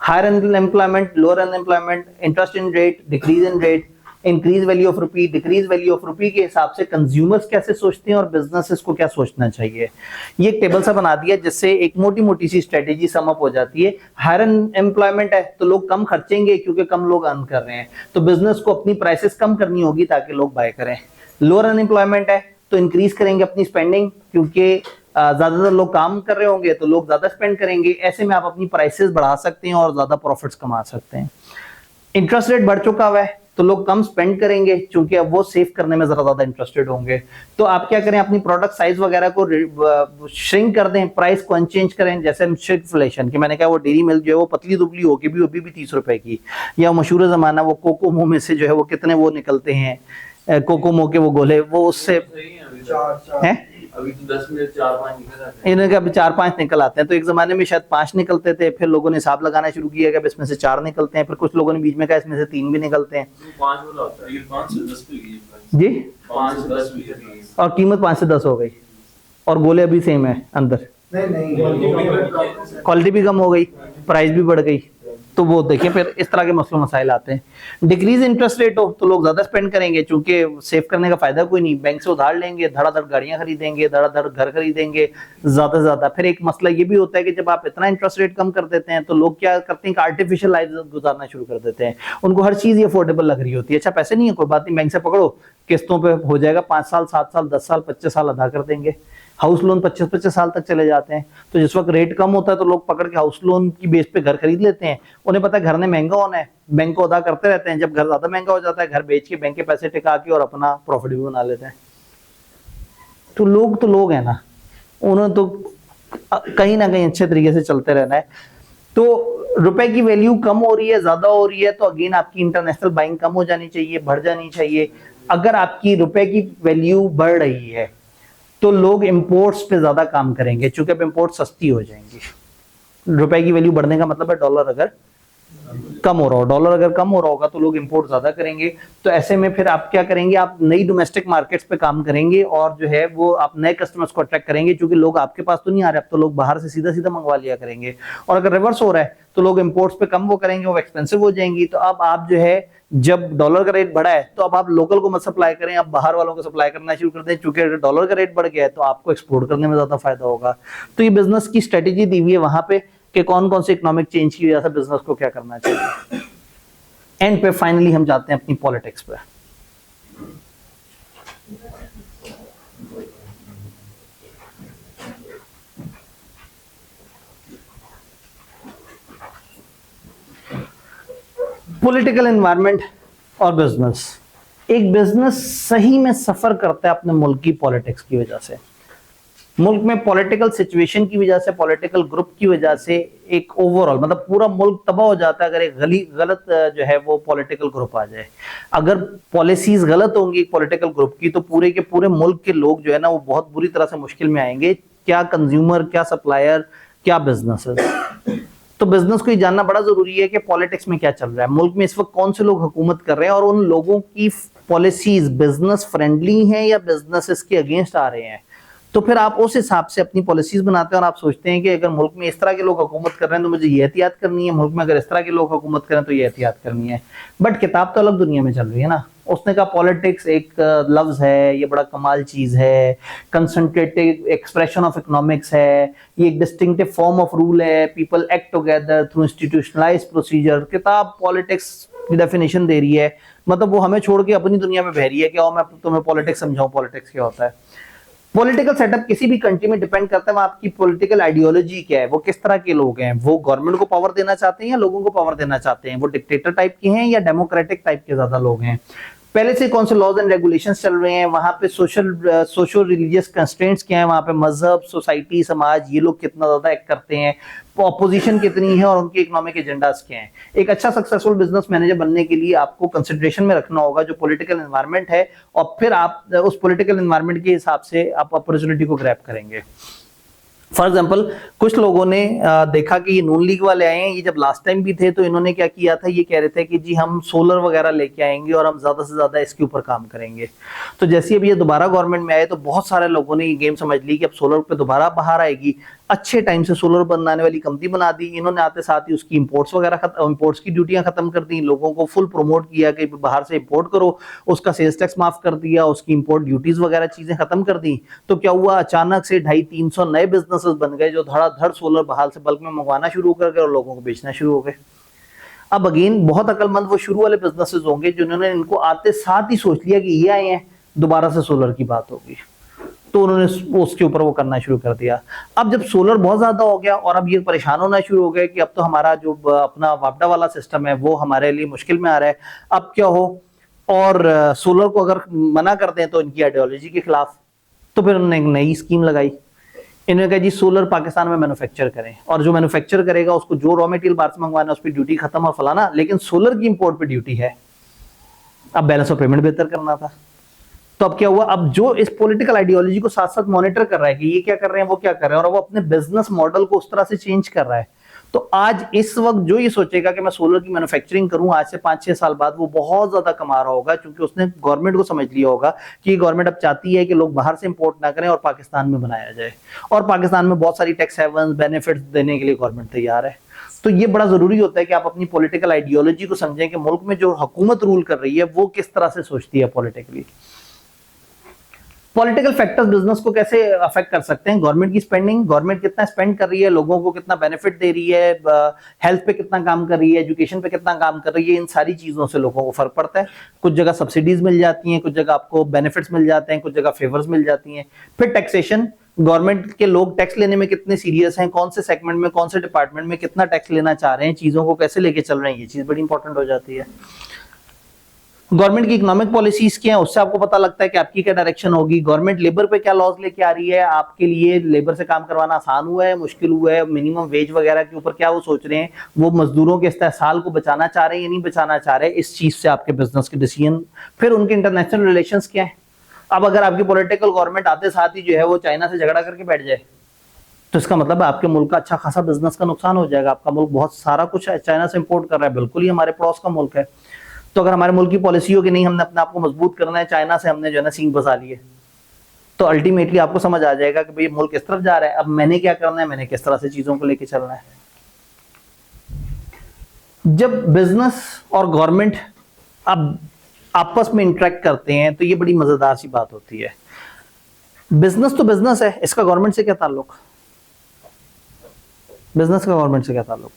higher unemployment, lower unemployment, interest in rate, decrease in rate, increase value of rupee, decrease value of rupee के हिसाब से कंज्यूमर्स कैसे सोचते हैं और बिजनेसेस को क्या सोचना चाहिए। ये एक टेबल सा बना दिया जिससे एक मोटी मोटी सी स्ट्रेटेजी सम अप हो जाती है। हायर अनएम्प्लॉयमेंट है तो लोग कम खर्चेंगे क्योंकि कम लोग अर्न कर रहे हैं, तो बिजनेस को अपनी प्राइसेस कम करनी होगी ताकि लोग बाय करें। लोअर अनएम्प्लॉयमेंट है तो इंक्रीज करेंगे अपनी स्पेंडिंग, क्योंकि ज्यादातर लोग काम कर रहे होंगे तो लोग ज्यादा स्पेंड करेंगे। ऐसे में आप अपनी प्राइसेस बढ़ा सकते हैं और ज्यादा प्रॉफिट्स कमा सकते हैं। इंटरेस्ट रेट बढ़ चुका हुआ है तो लोग कम स्पेंड करेंगे, क्योंकि अब वो सेव करने में जरा ज्यादा इंटरेस्टेड होंगे। तो आप क्या करें, अपनी प्रोडक्ट साइज वगैरह को श्रिंक कर दें, प्राइस को अनचेंज करें। जैसे श्रिंकफ्लेशन की मैंने कहा, वो डेयरी मिल्क जो है वो पतली दुबली होगी भी अभी भी 30 रुपए की, या मशहूर जमाना वो कोकोमो में से जो है वो कितने वो निकलते हैं, कोकोमो के वो गोले, वो उससे हैं अभी तो 10 में 4-5 निकल जाते हैं। इनके अभी 4-5 निकल आते हैं। तो एक जमाने में शायद 5 निकलते थे, फिर लोगों ने हिसाब लगाना शुरू किया कि अब इसमें से 4 निकलते हैं, फिर कुछ लोगों ने बीच में कहा इसमें से 3 भी निकलते हैं। 5 वाला होता है, ये 5 से 10 पे की जी, 5 से 10 पे और कीमत 5 से 10 हो गई, और गोले अभी सेम है अंदर, क्वालिटी भी कम हो गई, प्राइस भी बढ़ गई। तो वो देखिए फिर इस तरह के मसले मसाइल आते हैं। डिक्रीज इंटरेस्ट रेट हो तो लोग ज्यादा स्पेंड करेंगे, क्योंकि सेव करने का फायदा कोई नहीं, बैंक से उधार लेंगे, धड़ाधड़ गाड़ियां खरीदेंगे, धड़ाधड़ घर खरीदेंगे ज्यादा से ज्यादा। फिर एक मसला ये भी होता है कि जब आप इतना इंटरेस्ट रेट कम कर देते हैं तो लोग क्या करते हैं कि आर्टिफिशियल लाइफ गुजारना शुरू कर देते हैं। उनको हर चीज अफोर्डेबल लग रही होती है। अच्छा पैसे नहीं है, कोई बात नहीं, बैंक से पकड़ो, किस्तों पे हो जाएगा, 5 साल 7 साल 10 साल 25 साल अदा कर देंगे। हाउस लोन 25-25 साल तक चले जाते हैं। तो जिस वक्त रेट कम होता है तो लोग पकड़ के हाउस लोन की बेस पे घर खरीद लेते हैं। उन्हें पता है घर ने महंगा होना है, बैंक को अदा करते रहते हैं। जब घर ज्यादा महंगा हो जाता है, घर बेच के बैंक के पैसे टिका के और अपना प्रॉफिट भी बना लेते हैं। तो लोग है ना, उन्होंने तो कहीं ना कहीं अच्छे तरीके से चलते रहना है। तो रुपए की वैल्यू कम हो रही है, ज्यादा हो रही है, तो अगेन आपकी इंटरनेशनल बाइंग कम हो जानी चाहिए, बढ़ जानी चाहिए। अगर आपकी रुपए की वैल्यू बढ़ रही है तो लोग इंपोर्ट्स पे ज्यादा काम करेंगे, क्योंकि अब इंपोर्ट सस्ती हो जाएंगी। रुपए की वैल्यू बढ़ने का मतलब है डॉलर अगर कम हो रहा हो, डॉलर अगर कम हो रहा होगा तो लोग इंपोर्ट ज्यादा करेंगे। तो ऐसे में फिर आप क्या करेंगे, आप नई डोमेस्टिक मार्केट्स पे काम करेंगे और जो है वो आप नए कस्टमर्स को अट्रैक्ट करेंगे, क्योंकि लोग आपके पास तो नहीं आ रहे, अब तो लोग बाहर से सीधा सीधा मंगवा लिया करेंगे। और अगर रिवर्स हो रहा है तो लोग इंपोर्ट्स पे कम वो करेंगे, वो एक्सपेंसिव हो जाएंगी। तो अब आप जो है, जब डॉलर का रेट बढ़ा है तो अब आप लोकल को मत सप्लाई करें, आप बाहर वालों को सप्लाई करना शुरू कर दें, क्योंकि अगर डॉलर का रेट बढ़ गया है तो आपको एक्सपोर्ट करने में ज्यादा फायदा होगा। तो ये बिजनेस की स्ट्रेटेजी दी हुई है वहां पे कि कौन कौन से इकोनॉमिक चेंज की वजह से बिजनेस को क्या करना चाहिए। एंड पे फाइनली हम जाते हैं अपनी पॉलिटिक्स पे। पॉलिटिकल एनवायरनमेंट और बिजनेस। एक बिजनेस सही में सफर करता है अपने मुल्क की पॉलिटिक्स की वजह से, मुल्क में पॉलिटिकल सिचुएशन की वजह से, पॉलिटिकल ग्रुप की वजह से एक ओवरऑल मतलब पूरा मुल्क तबाह हो जाता है अगर एक गलत जो है वो पॉलिटिकल ग्रुप आ जाए। अगर पॉलिसीज गलत होंगी पॉलिटिकल ग्रुप की तो पूरे के पूरे मुल्क के लोग जो है ना वो बहुत बुरी तरह से मुश्किल में आएंगे, क्या कंज्यूमर, क्या सप्लायर, क्या बिजनेसेस। तो बिजनेस को ये जानना बड़ा जरूरी है कि पॉलिटिक्स में क्या चल रहा है, मुल्क में इस वक्त कौन से लोग हुकूमत कर रहे हैं और उन लोगों की पॉलिसीज बिजनेस फ्रेंडली हैं या बिजनेसेस के अगेंस्ट आ रहे हैं। तो फिर आप उस हिसाब से अपनी पॉलिसीज बनाते हैं और आप सोचते हैं कि अगर मुल्क में इस तरह के लोग हुकूमत कर रहे हैं तो मुझे ये एहतियात करनी है, मुल्क में अगर इस तरह के लोग हुकूमत करें तो ये एहतियात करनी है। बट किताब तो अलग दुनिया में चल रही है ना। उसने कहा पॉलिटिक्स एक लफ्ज है, ये बड़ा कमाल चीज है, कंसंट्रेटेड एक्सप्रेशन ऑफ इकोनॉमिक्स है, ये एक डिस्टिंक्टिव फॉर्म ऑफ रूल है, people act together through institutionalised procedure. किताब पॉलिटिक्स की डेफिनेशन दे रही है, मतलब वो हमें छोड़ के अपनी दुनिया में बह रही है कि आओ मैं तुम्हें पॉलिटिक्स समझाऊं, पॉलिटिक्स क्या होता है। पॉलिटिकल सेटअप किसी भी कंट्री में डिपेंड करता है वो आपकी पॉलिटिकल आइडियोलॉजी क्या है, वो किस तरह के लोग हैं, वो गवर्नमेंट को पावर देना चाहते हैं या लोगों को पावर देना चाहते हैं, वो डिक्टेटर टाइप के हैं या डेमोक्रेटिक टाइप के ज्यादा लोग हैं, पहले से कौन से लॉज एंड रेगुलेशंस चल रहे हैं, वहां पे सोशल रिलीजियस कंस्ट्रेंट्स क्या है, वहां पे मजहब, सोसाइटी, समाज, ये लोग कितना ज्यादा एक्ट करते हैं, ऑपोजिशन कितनी है और उनके इकोनॉमिक एजेंडास क्या हैं। एक अच्छा सक्सेसफुल बिजनेस मैनेजर बनने के लिए आपको कंसिडरेशन में रखना होगा जो पॉलिटिकल एनवायरनमेंट है, और फिर आप उस पॉलिटिकल एनवायरनमेंट के हिसाब से आप अपॉर्चुनिटी को ग्रैब करेंगे। फॉर एग्जाम्पल कुछ लोगों ने देखा कि ये नून लीग वाले आए हैं, ये जब लास्ट टाइम भी थे तो इन्होंने क्या किया था, ये कह रहे थे कि जी हम सोलर वगैरह लेके आएंगे और हम ज्यादा से ज्यादा इसके ऊपर काम करेंगे। तो जैसे अब ये दोबारा गवर्नमेंट में आए तो बहुत सारे लोगों ने ये गेम समझ ली कि अब सोलर पे दोबारा बाहर आएगी, अच्छे टाइम से सोलर बनाने वाली कंपनी बना दी इन्होंने, आते साथ ही उसकी इंपोर्ट्स वगैरह इंपोर्ट्स की ड्यूटियां खत्म कर दी, लोगों को फुल प्रमोट किया कि बाहर से इंपोर्ट करो, उसका सेल्स टैक्स माफ कर दिया, उसकी इंपोर्ट ड्यूटीज वगैरह चीजें खत्म कर दी। तो क्या हुआ, अचानक से 250-300 नए बिजनेसेस बन गए जो धड़ाधड़ सोलर बाहर से बल्क में मंगवाना शुरू कर गए और लोगों को बेचना शुरू हो गए। अब अगेन बहुत अक्लमंद वो शुरू वाले बिजनेसेस होंगे जिन्होंने इनको आते साथ ही सोच लिया कि ये आए हैं, दोबारा से सोलर की बात होगी। तो उन्होंने उसके ऊपर वो करना शुरू कर दिया। अब जब सोलर बहुत ज्यादा हो गया और अब ये परेशान होना शुरू हो गए कि अब तो हमारा जो अपना वापडा वाला सिस्टम है वो हमारे लिए मुश्किल में आ रहा है, अब क्या हो। और सोलर को अगर मना कर दें तो इनकी आइडियोलॉजी के खिलाफ, तो फिर उन्होंने एक नई स्कीम लगाई। इन्होंने कहा जी सोलर पाकिस्तान में मैन्युफैक्चर करें, और जो मैन्युफैक्चर करेगा उसको जो रॉ मटेरियल बाहर से मंगवाना उस पर ड्यूटी खत्म और फलाना, लेकिन सोलर की इंपोर्ट पे ड्यूटी है। अब बैलेंस ऑफ पेमेंट बेहतर करना था। तो अब क्या हुआ, अब जो इस पॉलिटिकल आइडियोलॉजी को साथ साथ मॉनिटर कर रहा है कि ये क्या कर रहे हैं वो क्या कर रहे हैं, और वो अपने बिजनेस मॉडल को उस तरह से चेंज कर रहा है। तो आज इस वक्त जो ये सोचेगा कि मैं सोलर की मैन्युफैक्चरिंग करूं आज से 5-6 साल बाद, वो बहुत ज्यादा कमा रहा होगा, क्योंकि उसने गवर्नमेंट को समझ लिया होगा कि गवर्नमेंट अब चाहती है कि लोग बाहर से इंपोर्ट ना करें और पाकिस्तान में बनाया जाए, और पाकिस्तान में बहुत सारी टैक्स हेवन्स बेनिफिट्स देने के लिए गवर्नमेंट तैयार है। तो ये बड़ा जरूरी होता है कि आप अपनी पॉलिटिकल आइडियोलॉजी को समझें कि मुल्क में जो हुकूमत रूल कर रही है वो किस तरह से सोचती है पॉलिटिकली। पॉलिटिकल फैक्टर्स बिजनेस को कैसे अफेक्ट कर सकते हैं, गवर्नमेंट की स्पेंडिंग, गवर्नमेंट कितना स्पेंड कर रही है, लोगों को कितना बेनिफिट दे रही है, हेल्थ पे कितना काम कर रही है, एजुकेशन पे कितना काम कर रही है, इन सारी चीजों से लोगों को फर्क पड़ता है। कुछ जगह सब्सिडीज मिल जाती हैं, कुछ जगह आपको बेनिफिट्स मिल जाते हैं, कुछ जगह फेवर्स मिल जाती हैं। फिर टैक्सेशन, गवर्नमेंट के लोग टैक्स लेने में कितने सीरियस हैं, कौन से सेगमेंट में कौन से डिपार्टमेंट में कितना टैक्स लेना चाह रहे हैं, चीजों को कैसे लेके चल रहे हैं, ये चीज बड़ी इंपॉर्टेंट हो जाती है। गवर्नमेंट की इकोनॉमिक पॉलिसीज क्या है, उससे आपको पता लगता है कि आपकी क्या डायरेक्शन होगी। गवर्नमेंट लेबर पे क्या लॉज लेके आ रही है, आपके लिए लेबर से काम करवाना आसान हुआ है, मुश्किल हुआ है, मिनिमम वेज वगैरह के ऊपर क्या वो सोच रहे हैं, वो मजदूरों के इस्तेहसाल को बचाना चाह रहे हैं या नहीं बचाना चाह रहे हैं, इस चीज से आपके बिजनेस के डिसीजन। फिर उनके इंटरनेशनल रिलेशंस क्या है। अब अगर आपकी पॉलिटिकल गवर्नमेंट आते साथ ही जो है वो चाइना से झगड़ा करके बैठ जाए, तो इसका मतलब है आपके मुल्क का अच्छा खासा बिजनेस का नुकसान हो जाएगा। आपका मुल्क बहुत सारा कुछ चाइना से इंपोर्ट कर रहा है, बिल्कुल ही हमारे पड़ोस का मुल्क है। तो अगर हमारे मुल्क की पॉलिसी हो कि नहीं हमने अपने आप को मजबूत करना है, चाइना से हमने जो है ना सींग बसा लिए, तो अल्टीमेटली आपको समझ आ जाएगा कि भाई मुल्क किस तरफ जा रहा है, अब मैंने क्या करना है, मैंने किस तरह से चीजों को लेके चलना है। जब बिजनेस और गवर्नमेंट अब आपस में इंटरेक्ट करते हैं तो ये बड़ी मजेदार सी बात होती है। बिजनेस तो बिजनेस है, इसका गवर्नमेंट से क्या ताल्लुक, बिजनेस का गवर्नमेंट से क्या ताल्लुक।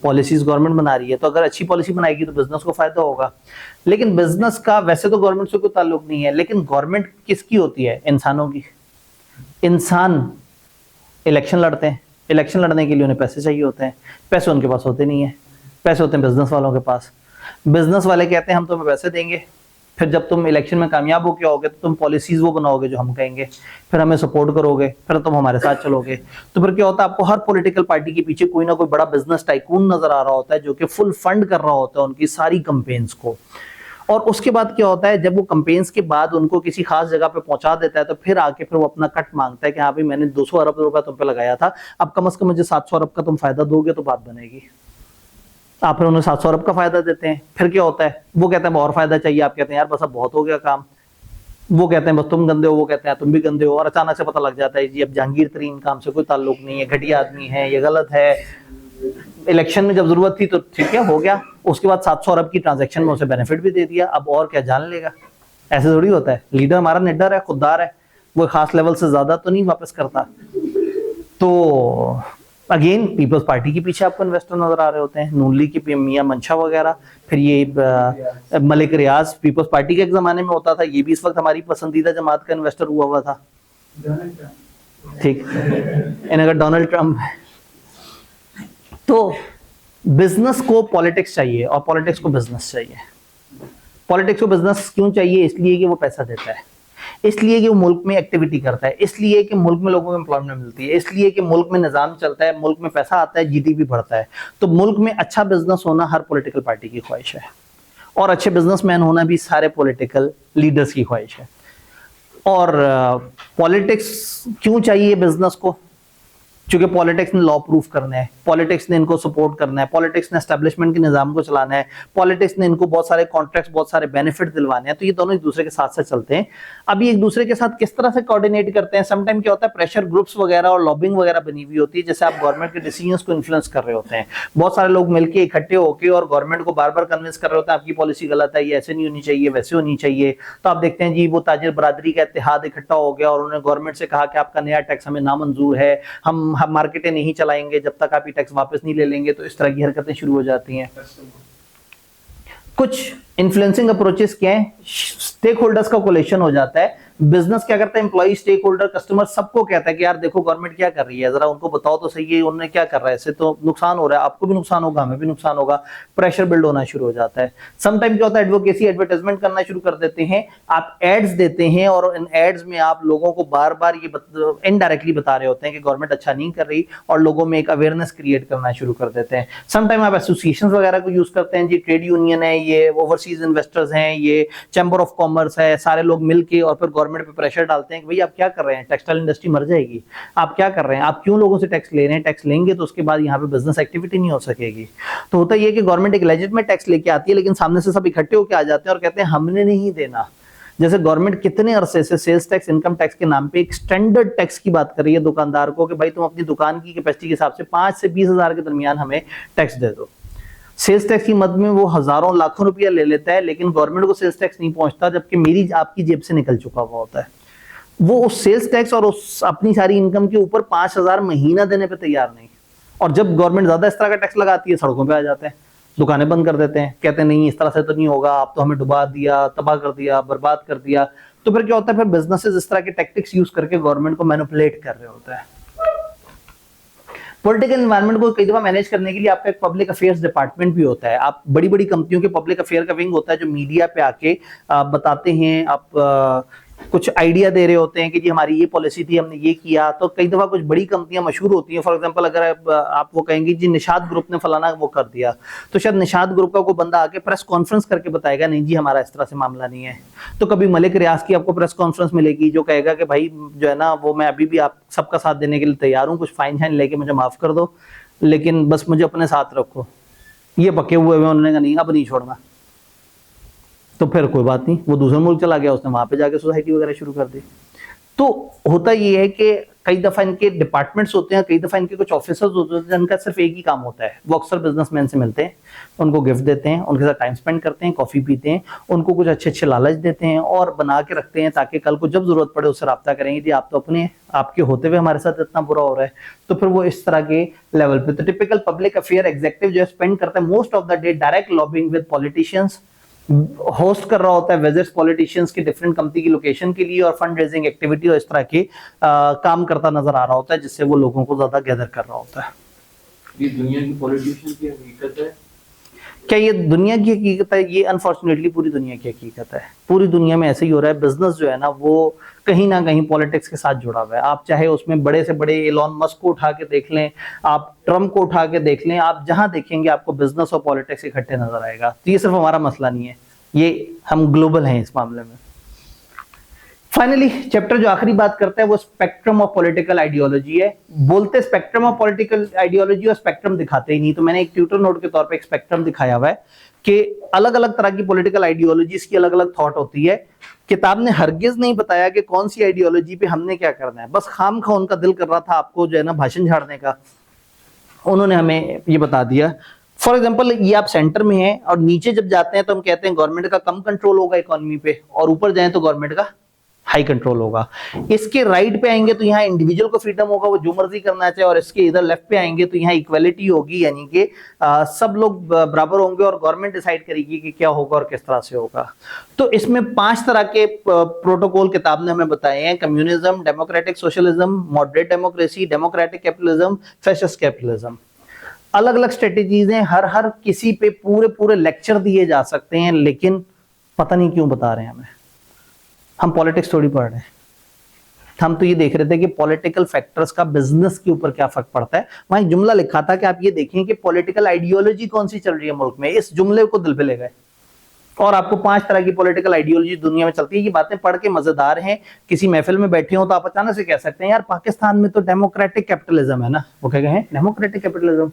पॉलिसीज गवर्नमेंट बना रही है, तो अगर अच्छी पॉलिसी बनाएगी तो बिजनेस को फायदा होगा। लेकिन बिजनेस का वैसे तो गवर्नमेंट से कोई ताल्लुक नहीं है, लेकिन गवर्नमेंट किसकी होती है, इंसानों की। इंसान इलेक्शन लड़ते हैं, इलेक्शन लड़ने के लिए उन्हें पैसे चाहिए होते हैं, पैसे उनके पास होते नहीं है, पैसे होते हैं बिजनेस वालों के पास। बिजनेस वाले कहते हैं हम तुम्हें पैसे देंगे, फिर जब तुम इलेक्शन में कामयाब हो गए होगे तो तुम पॉलिसीज वो बनाओगे जो हम कहेंगे, फिर हमें सपोर्ट करोगे, फिर तुम हमारे साथ चलोगे। तो फिर क्या होता है, आपको हर पॉलिटिकल पार्टी के पीछे कोई ना कोई बड़ा बिजनेस टाइकून नजर आ रहा होता है जो कि फुल फंड कर रहा होता है उनकी सारी कंपेन्स को। और उसके बाद क्या होता है, जब वो कंपेन्स के बाद उनको किसी खास जगह पे पहुंचा देता है तो फिर आके फिर वो अपना कट मांगता है कि हाँ भाई मैंने 200 अरब रुपया तुम पे लगाया था, अब कम से कम मुझे 700 अरब का तुम फायदा दोगे तो बात बनेगी। आप फिर उन्हें 700 अरब का फायदा देते हैं। फिर क्या होता है, वो कहते हैं और फायदा चाहिए, आप कहते हैं यार बस अब बहुत हो गया काम, वो कहते हैं बस तुम गंदे हो, वो कहते हैं तुम भी गंदे हो, और अचानक से पता लग जाता है जी अब जहांगीर तरीन काम से कोई ताल्लुक नहीं है, घटिया आदमी है, ये गलत है। इलेक्शन में जब जरूरत थी तो ठीक है हो गया, उसके बाद 700 अरब की ट्रांजैक्शन में उसे बेनिफिट भी दे दिया, अब और क्या जान लेगा। ऐसे थोड़ी होता है, लीडर हमारा निडर है, खुददार है, वो खास लेवल से ज्यादा तो नहीं वापस करता। तो अगेन पीपल्स पार्टी के पीछे आपको इन्वेस्टर नजर आ रहे होते हैं, नून लीग की मियां मंशा वगैरह, फिर ये मलिक रियाज पीपल्स पार्टी के एक जमाने में होता था, ये भी इस वक्त हमारी पसंदीदा जमात का इन्वेस्टर हुआ था। ठीक, इन्हें डोनाल्ड ट्रम्प। तो बिजनेस को पॉलिटिक्स चाहिए और पॉलिटिक्स को बिजनेस चाहिए। पॉलिटिक्स को बिजनेस क्यों चाहिए, इसलिए कि वो पैसा देता है, इसलिए कि वो मुल्क में एक्टिविटी करता है, इसलिए कि मुल्क में लोगों को एम्प्लॉयमेंट मिलती है, इसलिए कि मुल्क में निजाम चलता है, मुल्क में पैसा आता है, जीडीपी बढ़ता है। तो मुल्क में अच्छा बिजनेस होना हर पॉलिटिकल पार्टी की ख्वाहिश है, और अच्छे बिजनेसमैन होना भी सारे पॉलिटिकल लीडर्स की ख्वाहिश है। और पॉलिटिक्स क्यों चाहिए बिजनेस को, क्योंकि पॉलिटिक्स ने लॉ प्रूफ करना है, पॉलिटिक्स ने इनको सपोर्ट करना है, पॉलिटिक्स ने एस्टेब्लिशमेंट के निजाम को चलाना है, पॉलिटिक्स ने इनको बहुत सारे कॉन्ट्रैक्ट्स बहुत सारे बेनिफिट दिलवाने हैं। तो ये दोनों एक दूसरे के साथ साथ चलते हैं। अब ये एक दूसरे के साथ किस तरह से कोऑर्डिनेट करते हैं, समटाइम क्या होता है प्रेशर ग्रुप्स वगैरह और लॉबिंग वगैरह बनी हुई होती है, जैसे आप गवर्नमेंट के डिसीजंस को इन्फ्लुएंस कर रहे होते हैं, बहुत सारे लोग मिलकर इकट्ठे होकर और गवर्नमेंट को बार बार कन्विंस कर रहे होते हैं आपकी पॉलिसी गलत है, ये ऐसे नहीं होनी चाहिए, वैसे होनी चाहिए। तो आप देखते हैं जी वो ताजिर बरादरी का इत्तेहाद इकट्ठा हो गया और उन्होंने गवर्नमेंट से कहा कि आपका नया टैक्स हमें नामंजूर है, हम मार्केटें नहीं चलाएंगे जब तक आप ये टैक्स वापस नहीं ले लेंगे। तो इस तरह की हरकतें शुरू हो जाती हैं। कुछ इन्फ्लुएंसिंग अप्रोचेस क्या है, स्टेक होल्डर्स का कोलेशन हो जाता है। बिजनेस क्या करता है, एम्प्लॉय, स्टेक होल्डर, कस्टमर सबको कहता है कि यार देखो गवर्नमेंट क्या कर रही है, जरा उनको बताओ तो सही है उन्होंने क्या कर रहा है, इससे तो नुकसान हो रहा है, आपको भी नुकसान होगा, हमें भी नुकसान होगा, प्रेशर बिल्ड होना शुरू हो जाता है। समटाइम क्या होता है, एडवोकेसी, एडवर्टाइजमेंट करना शुरू कर देते हैं, आप एड्स देते हैं और इन एड्स में आप लोगों को बार बार ये इनडायरेक्टली बता रहे होते हैं कि गवर्नमेंट अच्छा नहीं कर रही और लोगों में एक अवेयरनेस क्रिएट करना शुरू कर देते हैं। समटाइम आप एसोसिएशंस वगैरह को यूज करते हैं, जी ट्रेड यूनियन है, ये ओवरसीज इन्वेस्टर्स हैं, ये चैम्बर ऑफ कॉमर्स है, सारे लोग मिलके और फिर गवर्नमेंट पे प्रेशर डालते हैं कि भाई आप क्या कर रहे हैं, टेक्सटाइल इंडस्ट्री मर जाएगी, आप क्या कर रहे हैं, आप क्यों लोगों से टैक्स ले रहे हैं, टैक्स लेंगे तो उसके बाद यहाँ पे बिजनेस एक्टिविटी नहीं हो सकेगी। तो होता ये कि गवर्नमेंट एक लेजिटिमेट टैक्स लेके आती है लेकिन सामने से सब इकट्ठे होकर आ जाते हैं और कहते हैं हमने नहीं देना। जैसे गवर्नमेंट कितने अरसे से सेल्स टैक्स, इनकम टैक्स के नाम पे एक स्टैंडर्ड टैक्स की बात कर रही है दुकानदार को कि भाई तुम अपनी दुकान की कैपेसिटी के हिसाब से 5 से 20 हजार के दरमियान हमें टैक्स दे दो। सेल्स टैक्स की मद में वो हजारों लाखों रुपया ले लेता है लेकिन गवर्नमेंट को सेल्स टैक्स नहीं पहुंचता, जबकि मेरी आपकी जेब से निकल चुका हुआ होता है। वो उस सेल्स टैक्स और उस अपनी सारी इनकम के ऊपर 5,000 महीना देने पे तैयार नहीं। और जब गवर्नमेंट ज्यादा इस तरह का टैक्स लगाती है, सड़कों पे आ जाते हैं, दुकानें बंद कर देते हैं, कहते हैं नहीं इस तरह से तो नहीं होगा, आप तो हमें डुबा दिया, तबाह कर दिया, बर्बाद कर दिया। तो फिर क्या होता है, फिर बिजनेसेस इस तरह के टैक्टिक्स यूज करके गवर्नमेंट को मैनिपुलेट कर रहे होते हैं। पॉलिटिकल एनवायरनमेंट को कई दफा मैनेज करने के लिए आपका एक पब्लिक अफेयर्स डिपार्टमेंट भी होता है। आप बड़ी बड़ी कंपनियों के पब्लिक अफेयर का विंग होता है जो मीडिया पे आके बताते हैं, आप कुछ आइडिया दे रहे होते हैं कि जी हमारी ये पॉलिसी थी, हमने ये किया। तो कई दफा कुछ बड़ी कंपनियां मशहूर होती हैं, फॉर एग्जांपल अगर आप वो कहेंगे जी निषाद ग्रुप ने फलाना वो कर दिया, तो शायद निषाद ग्रुप का कोई बंदा आके प्रेस कॉन्फ्रेंस करके बताएगा नहीं जी हमारा इस तरह से मामला नहीं है। तो कभी मलिक रियाज की आपको प्रेस कॉन्फ्रेंस मिलेगी जो कहेगा कि भाई जो है ना वो मैं अभी भी आप सबका साथ देने के लिए तैयार हूँ, कुछ फाइन शाइन लेके मुझे माफ कर दो लेकिन बस मुझे अपने साथ रखो। ये पके हुए उन्होंने कहा नहीं अब नहीं छोड़ना। तो फिर कोई बात नहीं, वो दूसरे मुल्क चला गया, उसने वहां पे जाके सोसाइटी वगैरह शुरू कर दी। तो होता ये है कि कई दफा इनके डिपार्टमेंट्स होते हैं, कई दफा इनके कुछ ऑफिसर्स होते हैं जिनका सिर्फ एक ही काम होता है, वो अक्सर बिजनेसमैन से मिलते हैं, उनको गिफ्ट देते हैं, उनके साथ टाइम स्पेंड करते हैं, कॉफी पीते हैं, उनको कुछ अच्छे अच्छे लालच देते हैं और बना के रखते हैं ताकि कल को जब जरूरत पड़े उससे रब्ता करेंगे जी आप तो अपने हैं, आपके होते हुए हमारे साथ इतना बुरा हो रहा है। तो फिर वो इस तरह के लेवल पे, तो टिपिकल पब्लिक अफेयर एग्जीक्यूटिव जो स्पेंड करता है most of the day direct lobbying with politicians, host कर रहा होता है विजिट्स पॉलिटिशियंस की डिफरेंट कंपनी की लोकेशन के लिए और फंड रेजिंग एक्टिविटी और इस तरह के काम करता नजर आ रहा होता है जिससे वो लोगों को ज्यादा गैदर कर रहा होता है। ये दुनिया की पॉलिटिशियन की हकीकत है क्या? ये दुनिया की हकीकत है? ये अनफॉर्चुनेटली पूरी दुनिया की हकीकत है। पूरी दुनिया में ऐसे ही हो रहा है। बिजनेस जो है ना वो कहीं ना कहीं पॉलिटिक्स के साथ जुड़ा हुआ है। आप चाहे उसमें बड़े से बड़े एलॉन मस्क को उठा के देख लें, आप ट्रम्प को उठा के देख लें, आप जहां देखेंगे आपको बिजनेस और पॉलिटिक्स इकट्ठे नजर आएगा। तो ये सिर्फ हमारा मसला नहीं है, ये हम ग्लोबल हैं इस मामले में। फाइनली चैप्टर जो आखिरी बात करता है वो स्पेक्ट्रम ऑफ पॉलिटिकल आइडियोलॉजी है। बोलते स्पेक्ट्रम ऑफ पॉलिटिकल आइडियोलॉजी और स्पेक्ट्रम दिखाते ही नहीं, तो मैंने एक ट्यूटर नोट के तौर पे एक स्पेक्ट्रम दिखाया हुआ है कि अलग अलग तरह की पॉलिटिकल आइडियोलॉजीज की अलग अलग थॉट होती है। किताब ने हरगिज नहीं बताया कि कौन सी आइडियोलॉजी पे हमने क्या करना है, बस खामखा उनका दिल कर रहा था आपको जो है ना भाषण झाड़ने का, उन्होंने हमें ये बता दिया। फॉर एग्जाम्पल ये आप सेंटर में हैं और नीचे जब जाते हैं तो हम कहते हैं गवर्नमेंट का कम कंट्रोल होगा इकोनॉमी पे, और ऊपर जाएं तो गवर्नमेंट का हाई कंट्रोल होगा। इसके राइट पे आएंगे तो यहाँ इंडिविजुअल को फ्रीडम होगा, वो जो मर्जी करना चाहे, और इसके इधर लेफ्ट पे आएंगे तो यहाँ इक्वालिटी होगी, यानी कि सब लोग बराबर होंगे और गवर्नमेंट डिसाइड करेगी कि क्या होगा और किस तरह से होगा। तो इसमें 5 तरह के प्रोटोकॉल किताब ने हमें बताए हैं: communism, democratic socialism, moderate democracy, democratic capitalism, fascist capitalism. अलग अलग स्ट्रेटेजीज हैं, हर किसी पे पूरे लेक्चर दिए जा सकते हैं, लेकिन पता नहीं क्यों बता रहे हैं हमें। हम पॉलिटिक्स थोड़ी पढ़ रहे हैं, हम तो ये देख रहे थे कि पॉलिटिकल फैक्टर्स का बिजनेस के ऊपर क्या फर्क पड़ता है। वहां एक जुमला लिखा था कि आप ये देखें कि पॉलिटिकल आइडियोलॉजी कौन सी चल रही है मुल्क में, इस जुमले को दिल पे ले गए और आपको 5 तरह की पॉलिटिकल आइडियोलॉजी दुनिया में चलती है। ये बातें पढ़ के मजेदार हैं, किसी महफिल में बैठे हो तो आप अचानक से कह सकते हैं यार पाकिस्तान में तो डेमोक्रेटिक कैपिटलिज्म है ना, वो क्या कहें डेमोक्रेटिक कैपिटलिज्म,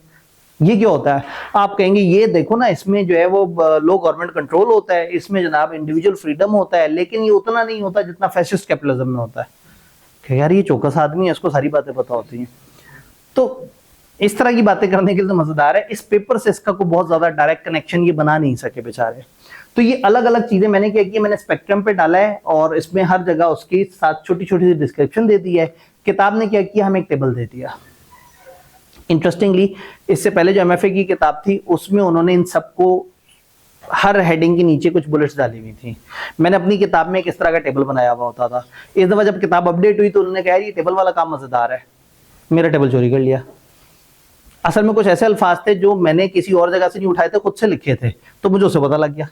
ये क्या होता है? आप कहेंगे ये देखो ना, इसमें जो है वो लो गवर्नमेंट कंट्रोल होता है, इसमें जनाब इंडिविजुअल फ्रीडम होता है, लेकिन ये उतना नहीं होता जितना फैसिस्ट कैपिटलिज्म में होता है। क्या यार ये चौकस आदमी है, इसको सारी बातें पता होती हैं। तो इस तरह की बातें करने के लिए तो मजेदार है। इस पेपर से इसका कोई बहुत ज्यादा डायरेक्ट कनेक्शन ये बना नहीं सके बेचारे। तो ये अलग अलग चीजें मैंने क्या की, मैंने स्पेक्ट्रम पे डाला है और इसमें हर जगह उसकी साथ छोटी छोटी सी डिस्क्रिप्शन दे दी है। किताब ने क्या किया, हमें एक टेबल दे दिया। इंटरेस्टिंगली इससे पहले जो एमएफए की किताब थी उसमें उन्होंने इन सबको हर हेडिंग के नीचे कुछ बुलेट्स डाली हुई थी। मैंने अपनी किताब में इस तरह का टेबल बनाया हुआ होता था। इस दफा जब किताब अपडेट हुई तो उन्होंने कहा ये टेबल वाला काम मजेदार है, मेरा टेबल चोरी कर लिया। असल में कुछ ऐसे अल्फाज थे जो मैंने किसी और जगह से नहीं उठाए थे, खुद से लिखे थे, तो मुझे उससे पता लग गया।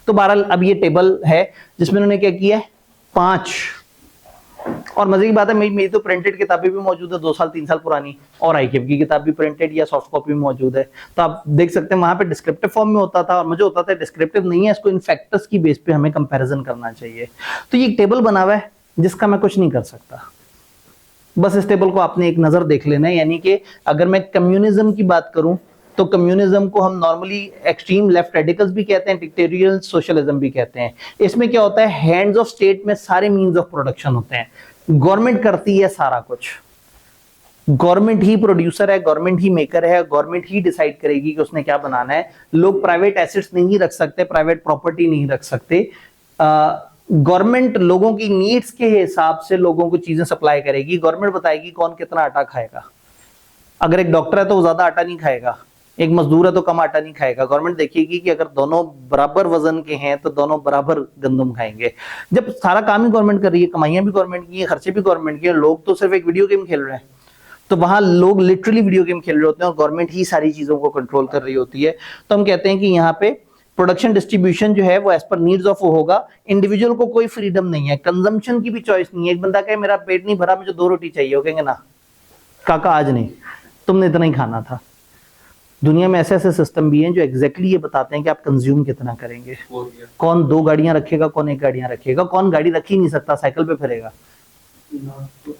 तो बहरहाल अब ये टेबल है जिसमें उन्होंने क्या किया है, 5। और मजे की बात है मेरी तो प्रिंटेड किताबें भी मौजूद है 2 साल 3 साल पुरानी, और आईकेएफ की किताब भी प्रिंटेड या सॉफ्ट कॉपी में मौजूद है। तो आप देख सकते हैं वहां पे डिस्क्रिप्टिव फॉर्म में होता था और मुझे होता था डिस्क्रिप्टिव नहीं है, इसको इन फैक्टर्स की बेस पे हमें कंपैरिजन करना चाहिए। तो ये एक टेबल बना हुआ है जिसका मैं कुछ नहीं कर सकता, बस इस टेबल को आपने एक नजर देख लेना है। यानी कि अगर मैं कम्युनिज्म की बात करूं तो कम्युनिज्म को हम नॉर्मली एक्सट्रीम लेफ्ट रेडिकल्स भी कहते हैं, डिक्टेटोरियल सोशलिज्म भी कहते हैं। इसमें क्या होता है, हैंड्स ऑफ स्टेट में सारे मीन्स ऑफ प्रोडक्शन होते हैं, गवर्नमेंट करती है सारा कुछ, गवर्नमेंट ही प्रोड्यूसर है, गवर्नमेंट ही मेकर है, गवर्नमेंट ही डिसाइड करेगी कि उसने क्या बनाना है। लोग प्राइवेट एसेट्स नहीं रख सकते, प्राइवेट प्रॉपर्टी नहीं रख सकते। गवर्नमेंट लोगों की नीड्स के हिसाब से लोगों को चीजें सप्लाई करेगी। गवर्नमेंट बताएगी कौन कितना आटा खाएगा। अगर एक डॉक्टर है तो वो ज्यादा आटा नहीं खाएगा, एक मजदूर है तो कम आटा नहीं खाएगा। गवर्नमेंट देखेगी कि अगर दोनों बराबर वजन के हैं तो दोनों बराबर गंदम खाएंगे। जब सारा काम ही गवर्नमेंट कर रही है, कमाइयां भी गवर्नमेंट की है, खर्चे भी गवर्नमेंट के हैं, लोग तो सिर्फ एक वीडियो गेम खेल रहे हैं, तो वहां लोग लिटरली वीडियो गेम खेल रहे होते हैं और गवर्नमेंट ही सारी चीजों को कंट्रोल कर रही होती है। तो हम कहते हैं कि यहाँ पे प्रोडक्शन डिस्ट्रीब्यूशन जो है वो एज पर नीड्स ऑफ होगा। इंडिविजुअल को कोई फ्रीडम नहीं है, कंजम्पशन की भी चॉइस नहीं है। एक बंदा कहे मेरा पेट नहीं भरा, मुझे 2 रोटी चाहिए, वो कहेंगे ना काका आज नहीं, तुमने इतना ही खाना था। दुनिया में ऐसे ऐसे सिस्टम भी हैं जो एग्जैक्टली ये बताते हैं कि आप कंज्यूम कितना करेंगे। कौन 2 गाड़ियां रखेगा, कौन 1 गाड़ियां रखेगा, कौन गाड़ी रख ही नहीं सकता, साइकिल पे फिरेगा।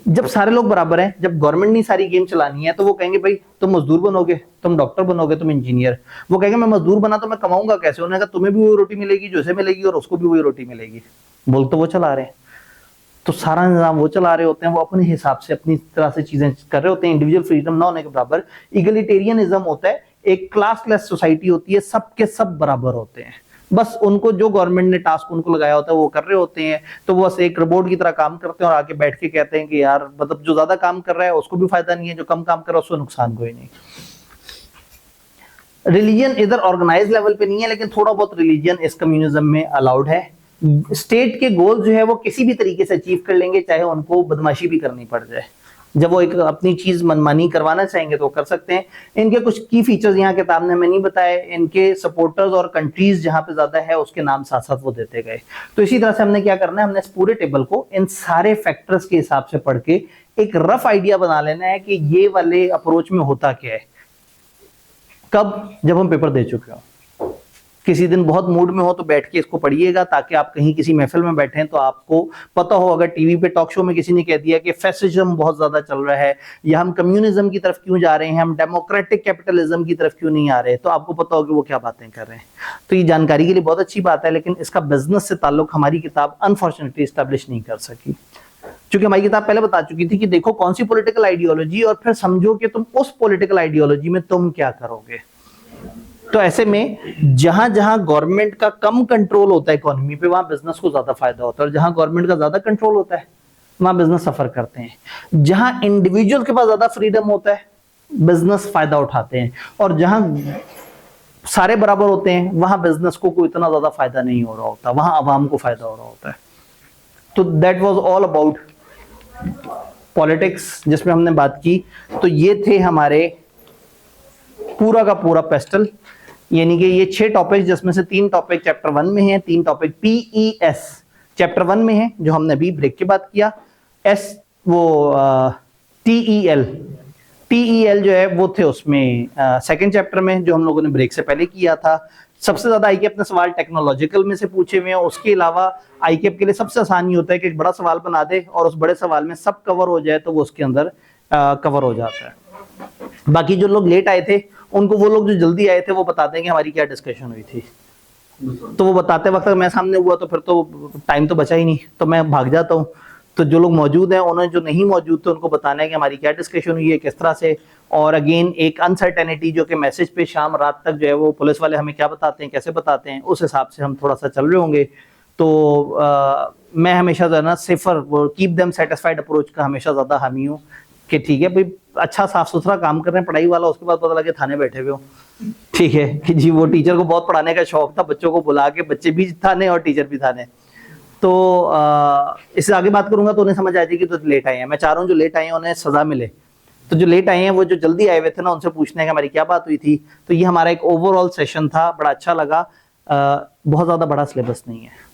जब सारे लोग बराबर हैं, जब गवर्नमेंट ने सारी गेम चलानी है, तो वो कहेंगे भाई तुम मजदूर बनोगे, तुम डॉक्टर बनोगे, तुम इंजीनियर। वो कहेंगे मैं मजदूर बना तो मैं कमाऊंगा कैसे? उन्होंने कहा तुम्हें भी वही रोटी मिलेगी जो इसे मिलेगी और उसको भी वही रोटी मिलेगी। बोल तो वो चला रहे हैं, तो सारा निजाम वो चला रहे होते हैं, वो अपने हिसाब से अपनी तरह से चीजें कर रहे होते हैं। इंडिविजुअल फ्रीडम ना होने के बराबर इगलिटेरियनिज्म होता है, एक क्लासलेस सोसाइटी होती है, सबके सब बराबर होते हैं, बस उनको जो गवर्नमेंट ने टास्क उनको लगाया होता है वो कर रहे होते हैं। तो वो बस एक रोबोट की तरह काम करते हैं और आके बैठ के कहते हैं कि यार मतलब जो ज्यादा काम कर रहा है उसको भी फायदा नहीं है, जो कम काम कर रहा है उसको नुकसान कोई नहीं। रिलीजन इधर ऑर्गेनाइज लेवल पे नहीं है, लेकिन थोड़ा बहुत रिलीजन इस कम्युनिज्म में अलाउड है। स्टेट के गोल जो है वो किसी भी तरीके से अचीव कर लेंगे, चाहे उनको बदमाशी भी करनी पड़ जाए। जब वो एक अपनी चीज मनमानी करवाना चाहेंगे तो कर सकते हैं। इनके कुछ की फीचर्स यहाँ किताब ने हमें नहीं बताए। इनके सपोर्टर्स और कंट्रीज जहां पे ज्यादा है उसके नाम साथ साथ वो देते गए। तो इसी तरह से हमने क्या करना है, हमने इस पूरे टेबल को इन सारे फैक्टर्स के हिसाब से पढ़ के एक रफ आइडिया बना लेना है कि ये वाले अप्रोच में होता क्या है। कब? जब हम पेपर दे चुके हो। किसी दिन बहुत मूड में हो तो बैठ के इसको पढ़िएगा, ताकि आप कहीं किसी महफिल में बैठे हैं तो आपको पता हो। अगर टीवी पे टॉक शो में किसी ने कह दिया कि फैसिज्म बहुत ज्यादा चल रहा है, या हम कम्युनिज्म की तरफ क्यों जा रहे हैं, हम डेमोक्रेटिक कैपिटलिज्म की तरफ क्यों नहीं आ रहे, तो आपको पता हो कि वो क्या बातें कर रहे हैं। तो ये जानकारी के लिए बहुत अच्छी बात है, लेकिन इसका बिजनेस से ताल्लुक हमारी किताब अनफॉर्चुनेटली स्टैब्लिश नहीं कर सकी। क्योंकि हमारी किताब पहले बता चुकी थी कि देखो कौन सी पॉलिटिकल आइडियोलॉजी, और फिर समझो कि तुम उस पॉलिटिकल आइडियोलॉजी में तुम क्या करोगे। तो ऐसे में जहां जहां गवर्नमेंट का कम कंट्रोल होता है इकोनॉमी पे, वहां बिजनेस को ज्यादा फायदा होता है, और जहां गवर्नमेंट का ज्यादा कंट्रोल होता है वहां बिजनेस सफर करते हैं। जहां इंडिविजुअल के पास ज्यादा फ्रीडम होता है बिजनेस फायदा उठाते हैं, और जहां सारे बराबर होते हैं वहां बिजनेस को कोई इतना ज्यादा फायदा नहीं हो रहा होता, वहां आवाम को फायदा हो रहा होता है। तो that was all about politics जिसमें हमने बात की। तो ये थे हमारे पूरा का पूरा पेस्टल, यानी कि ये 6 टॉपिक जिसमें से 3 टॉपिक चैप्टर 1 में हैं, 3 टॉपिक PES चैप्टर 1 में है जो हमने अभी ब्रेक के बाद किया। TEL जो है वो थे उसमें सेकंड चैप्टर में जो हम लोगों ने ब्रेक से पहले किया था। सबसे ज्यादा आईकेएफ ने सवाल टेक्नोलॉजिकल में से पूछे हुए हैं। उसके अलावा आईकेएफ के लिए सबसे आसान ही होता है कि एक बड़ा सवाल बना दे और उस बड़े सवाल में सब कवर हो जाए, तो वो उसके अंदर कवर हो जाता है। बाकी जो लोग लेट आए थे उनको, वो लोग जो जल्दी आए थे वो बताते हैं कि हमारी क्या डिस्कशन हुई थी। तो वो बताते वक्त मैं सामने हुआ तो फिर तो टाइम तो बचा ही नहीं, तो मैं भाग जाता हूँ। तो जो लोग मौजूद हैं उन्हें, जो नहीं मौजूद थे उनको बताना है कि हमारी क्या डिस्कशन हुई है, किस तरह से। और अगेन एक अनसर्टेनिटी जो कि मैसेज पे शाम रात तक जो है वो पुलिस वाले हमें क्या बताते हैं, कैसे बताते हैं, उस हिसाब से हम थोड़ा सा चल रहे होंगे। तो मैं हमेशा जो है ना safer keep them satisfied approach का हमेशा ज्यादा हामी हूँ। कि ठीक है भाई अच्छा साफ सुथरा काम कर रहे हैं पढ़ाई वाला, उसके बाद पता लगे थाने बैठे हुए हो। ठीक है कि जी वो टीचर को बहुत पढ़ाने का शौक था, बच्चों को बुला के बच्चे भी थाने और टीचर भी थाने। तो इससे आगे बात करूंगा तो उन्हें समझ आ जाएगी। तो लेट आए हैं, मैं चाह रहा हूँ जो लेट आए हैं उन्हें सजा मिले। तो जो लेट आए हैं वो जो जल्दी आए हुए थे ना, उनसे पूछने का हमारी क्या बात हुई थी। तो ये हमारा एक ओवरऑल सेशन था, बड़ा अच्छा लगा। बहुत ज्यादा बड़ा सिलेबस नहीं है,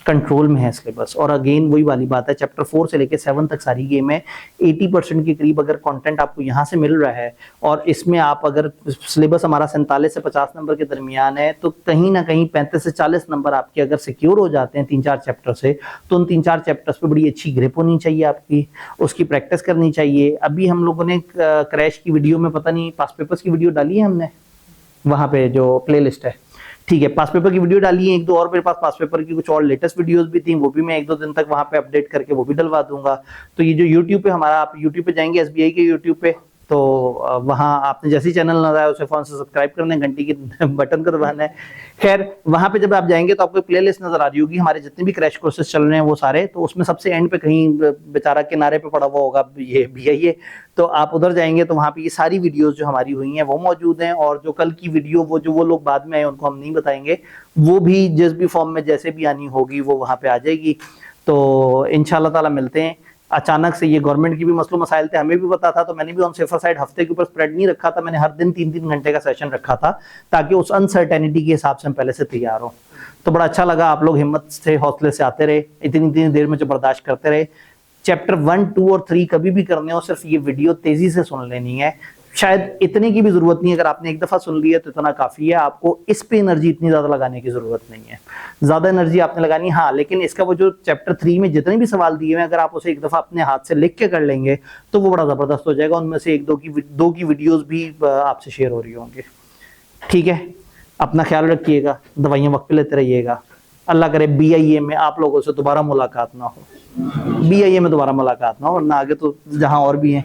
कंट्रोल में है सिलेबस। और अगेन वही वाली बात है, चैप्टर 4 से लेके 7 तक सारी गेम है। 80% के करीब अगर कंटेंट आपको यहाँ से मिल रहा है, और इसमें आप अगर सिलेबस हमारा 47 से 50 नंबर के दरमियान है, तो कहीं ना कहीं 35 से 40 नंबर आपके अगर सिक्योर हो जाते हैं 3-4 चैप्टर से, तो उन 3-4 चैप्टर्स पे बड़ी अच्छी ग्रिप होनी चाहिए आपकी, उसकी प्रैक्टिस करनी चाहिए। अभी हम लोगों ने क्रैश की वीडियो में पता नहीं पास पेपर्स की वीडियो डाली है हमने, वहाँ पे जो प्ले लिस्ट है, ठीक है, पास पेपर की वीडियो डाली है 1-2 और मेरे पास पास पेपर की कुछ और लेटेस्ट वीडियोस भी थी, वो भी मैं 1-2 दिन तक वहां पे अपडेट करके वो भी डलवा दूंगा। तो ये जो YouTube पे हमारा, आप YouTube पे जाएंगे SBI के YouTube पे, तो वहां आपने जैसे ही चैनल नजर आया उसे फोन से सब्सक्राइब करना है, घंटी की बटन को दबाना है। खैर वहां पे जब आप जाएंगे तो आपको प्ले लिस्ट नजर आ रही होगी, हमारे जितने भी क्रैश कोर्सेज चल रहे हैं वो सारे। तो उसमें सबसे एंड पे कहीं बेचारा किनारे पे पड़ा हुआ होगा ये BIA, तो आप उधर जाएंगे तो वहां पे ये सारी वीडियोस जो हमारी हुई हैं वो मौजूद हैं। और जो कल की वीडियो वो लोग बाद में आए उनको हम नहीं बताएंगे, वो भी जिस भी फॉर्म में जैसे भी आनी होगी वो वहां पे आ जाएगी। तो इंशाल्लाह ताला मिलते हैं। अचानक से ये गवर्नमेंट की भी मसलो मसाइल थे, हमें भी पता था, तो मैंने भी ऑन सेफर साइड हफ्ते के ऊपर स्प्रेड नहीं रखा था, मैंने हर दिन 3-3 घंटे का सेशन रखा था, ताकि उस अनसर्टेनिटी के हिसाब से हम पहले से तैयार हो। तो बड़ा अच्छा लगा, आप लोग हिम्मत से हौसले से आते रहे, इतनी देर में जो बर्दाश्त करते रहे। चैप्टर 1, 2 और 3 कभी भी करने हो, सिर्फ ये वीडियो तेजी से सुन लेनी है। शायद इतने की भी जरूरत नहीं है, अगर आपने एक दफा सुन लिया तो इतना काफी है, आपको इस पे एनर्जी इतनी ज्यादा लगाने की जरूरत नहीं है। ज्यादा एनर्जी आपने लगानी, हाँ, लेकिन इसका वो जो चैप्टर 3 में जितने भी सवाल दिए हुए हैं, अगर आप उसे एक दफा अपने हाथ से लिख के कर लेंगे तो वो बड़ा जबरदस्त हो जाएगा। उनमें से 1-2 की वीडियोस भी आपसे शेयर हो रही होंगी। ठीक है, अपना ख्याल रखिएगा, दवाइयाँ वक्त पे लेते रहिएगा। अल्लाह करे BIA में आप लोगों से दोबारा मुलाकात ना हो, BIA में दोबारा मुलाकात ना हो, वरना आगे तो जहाँ और भी हैं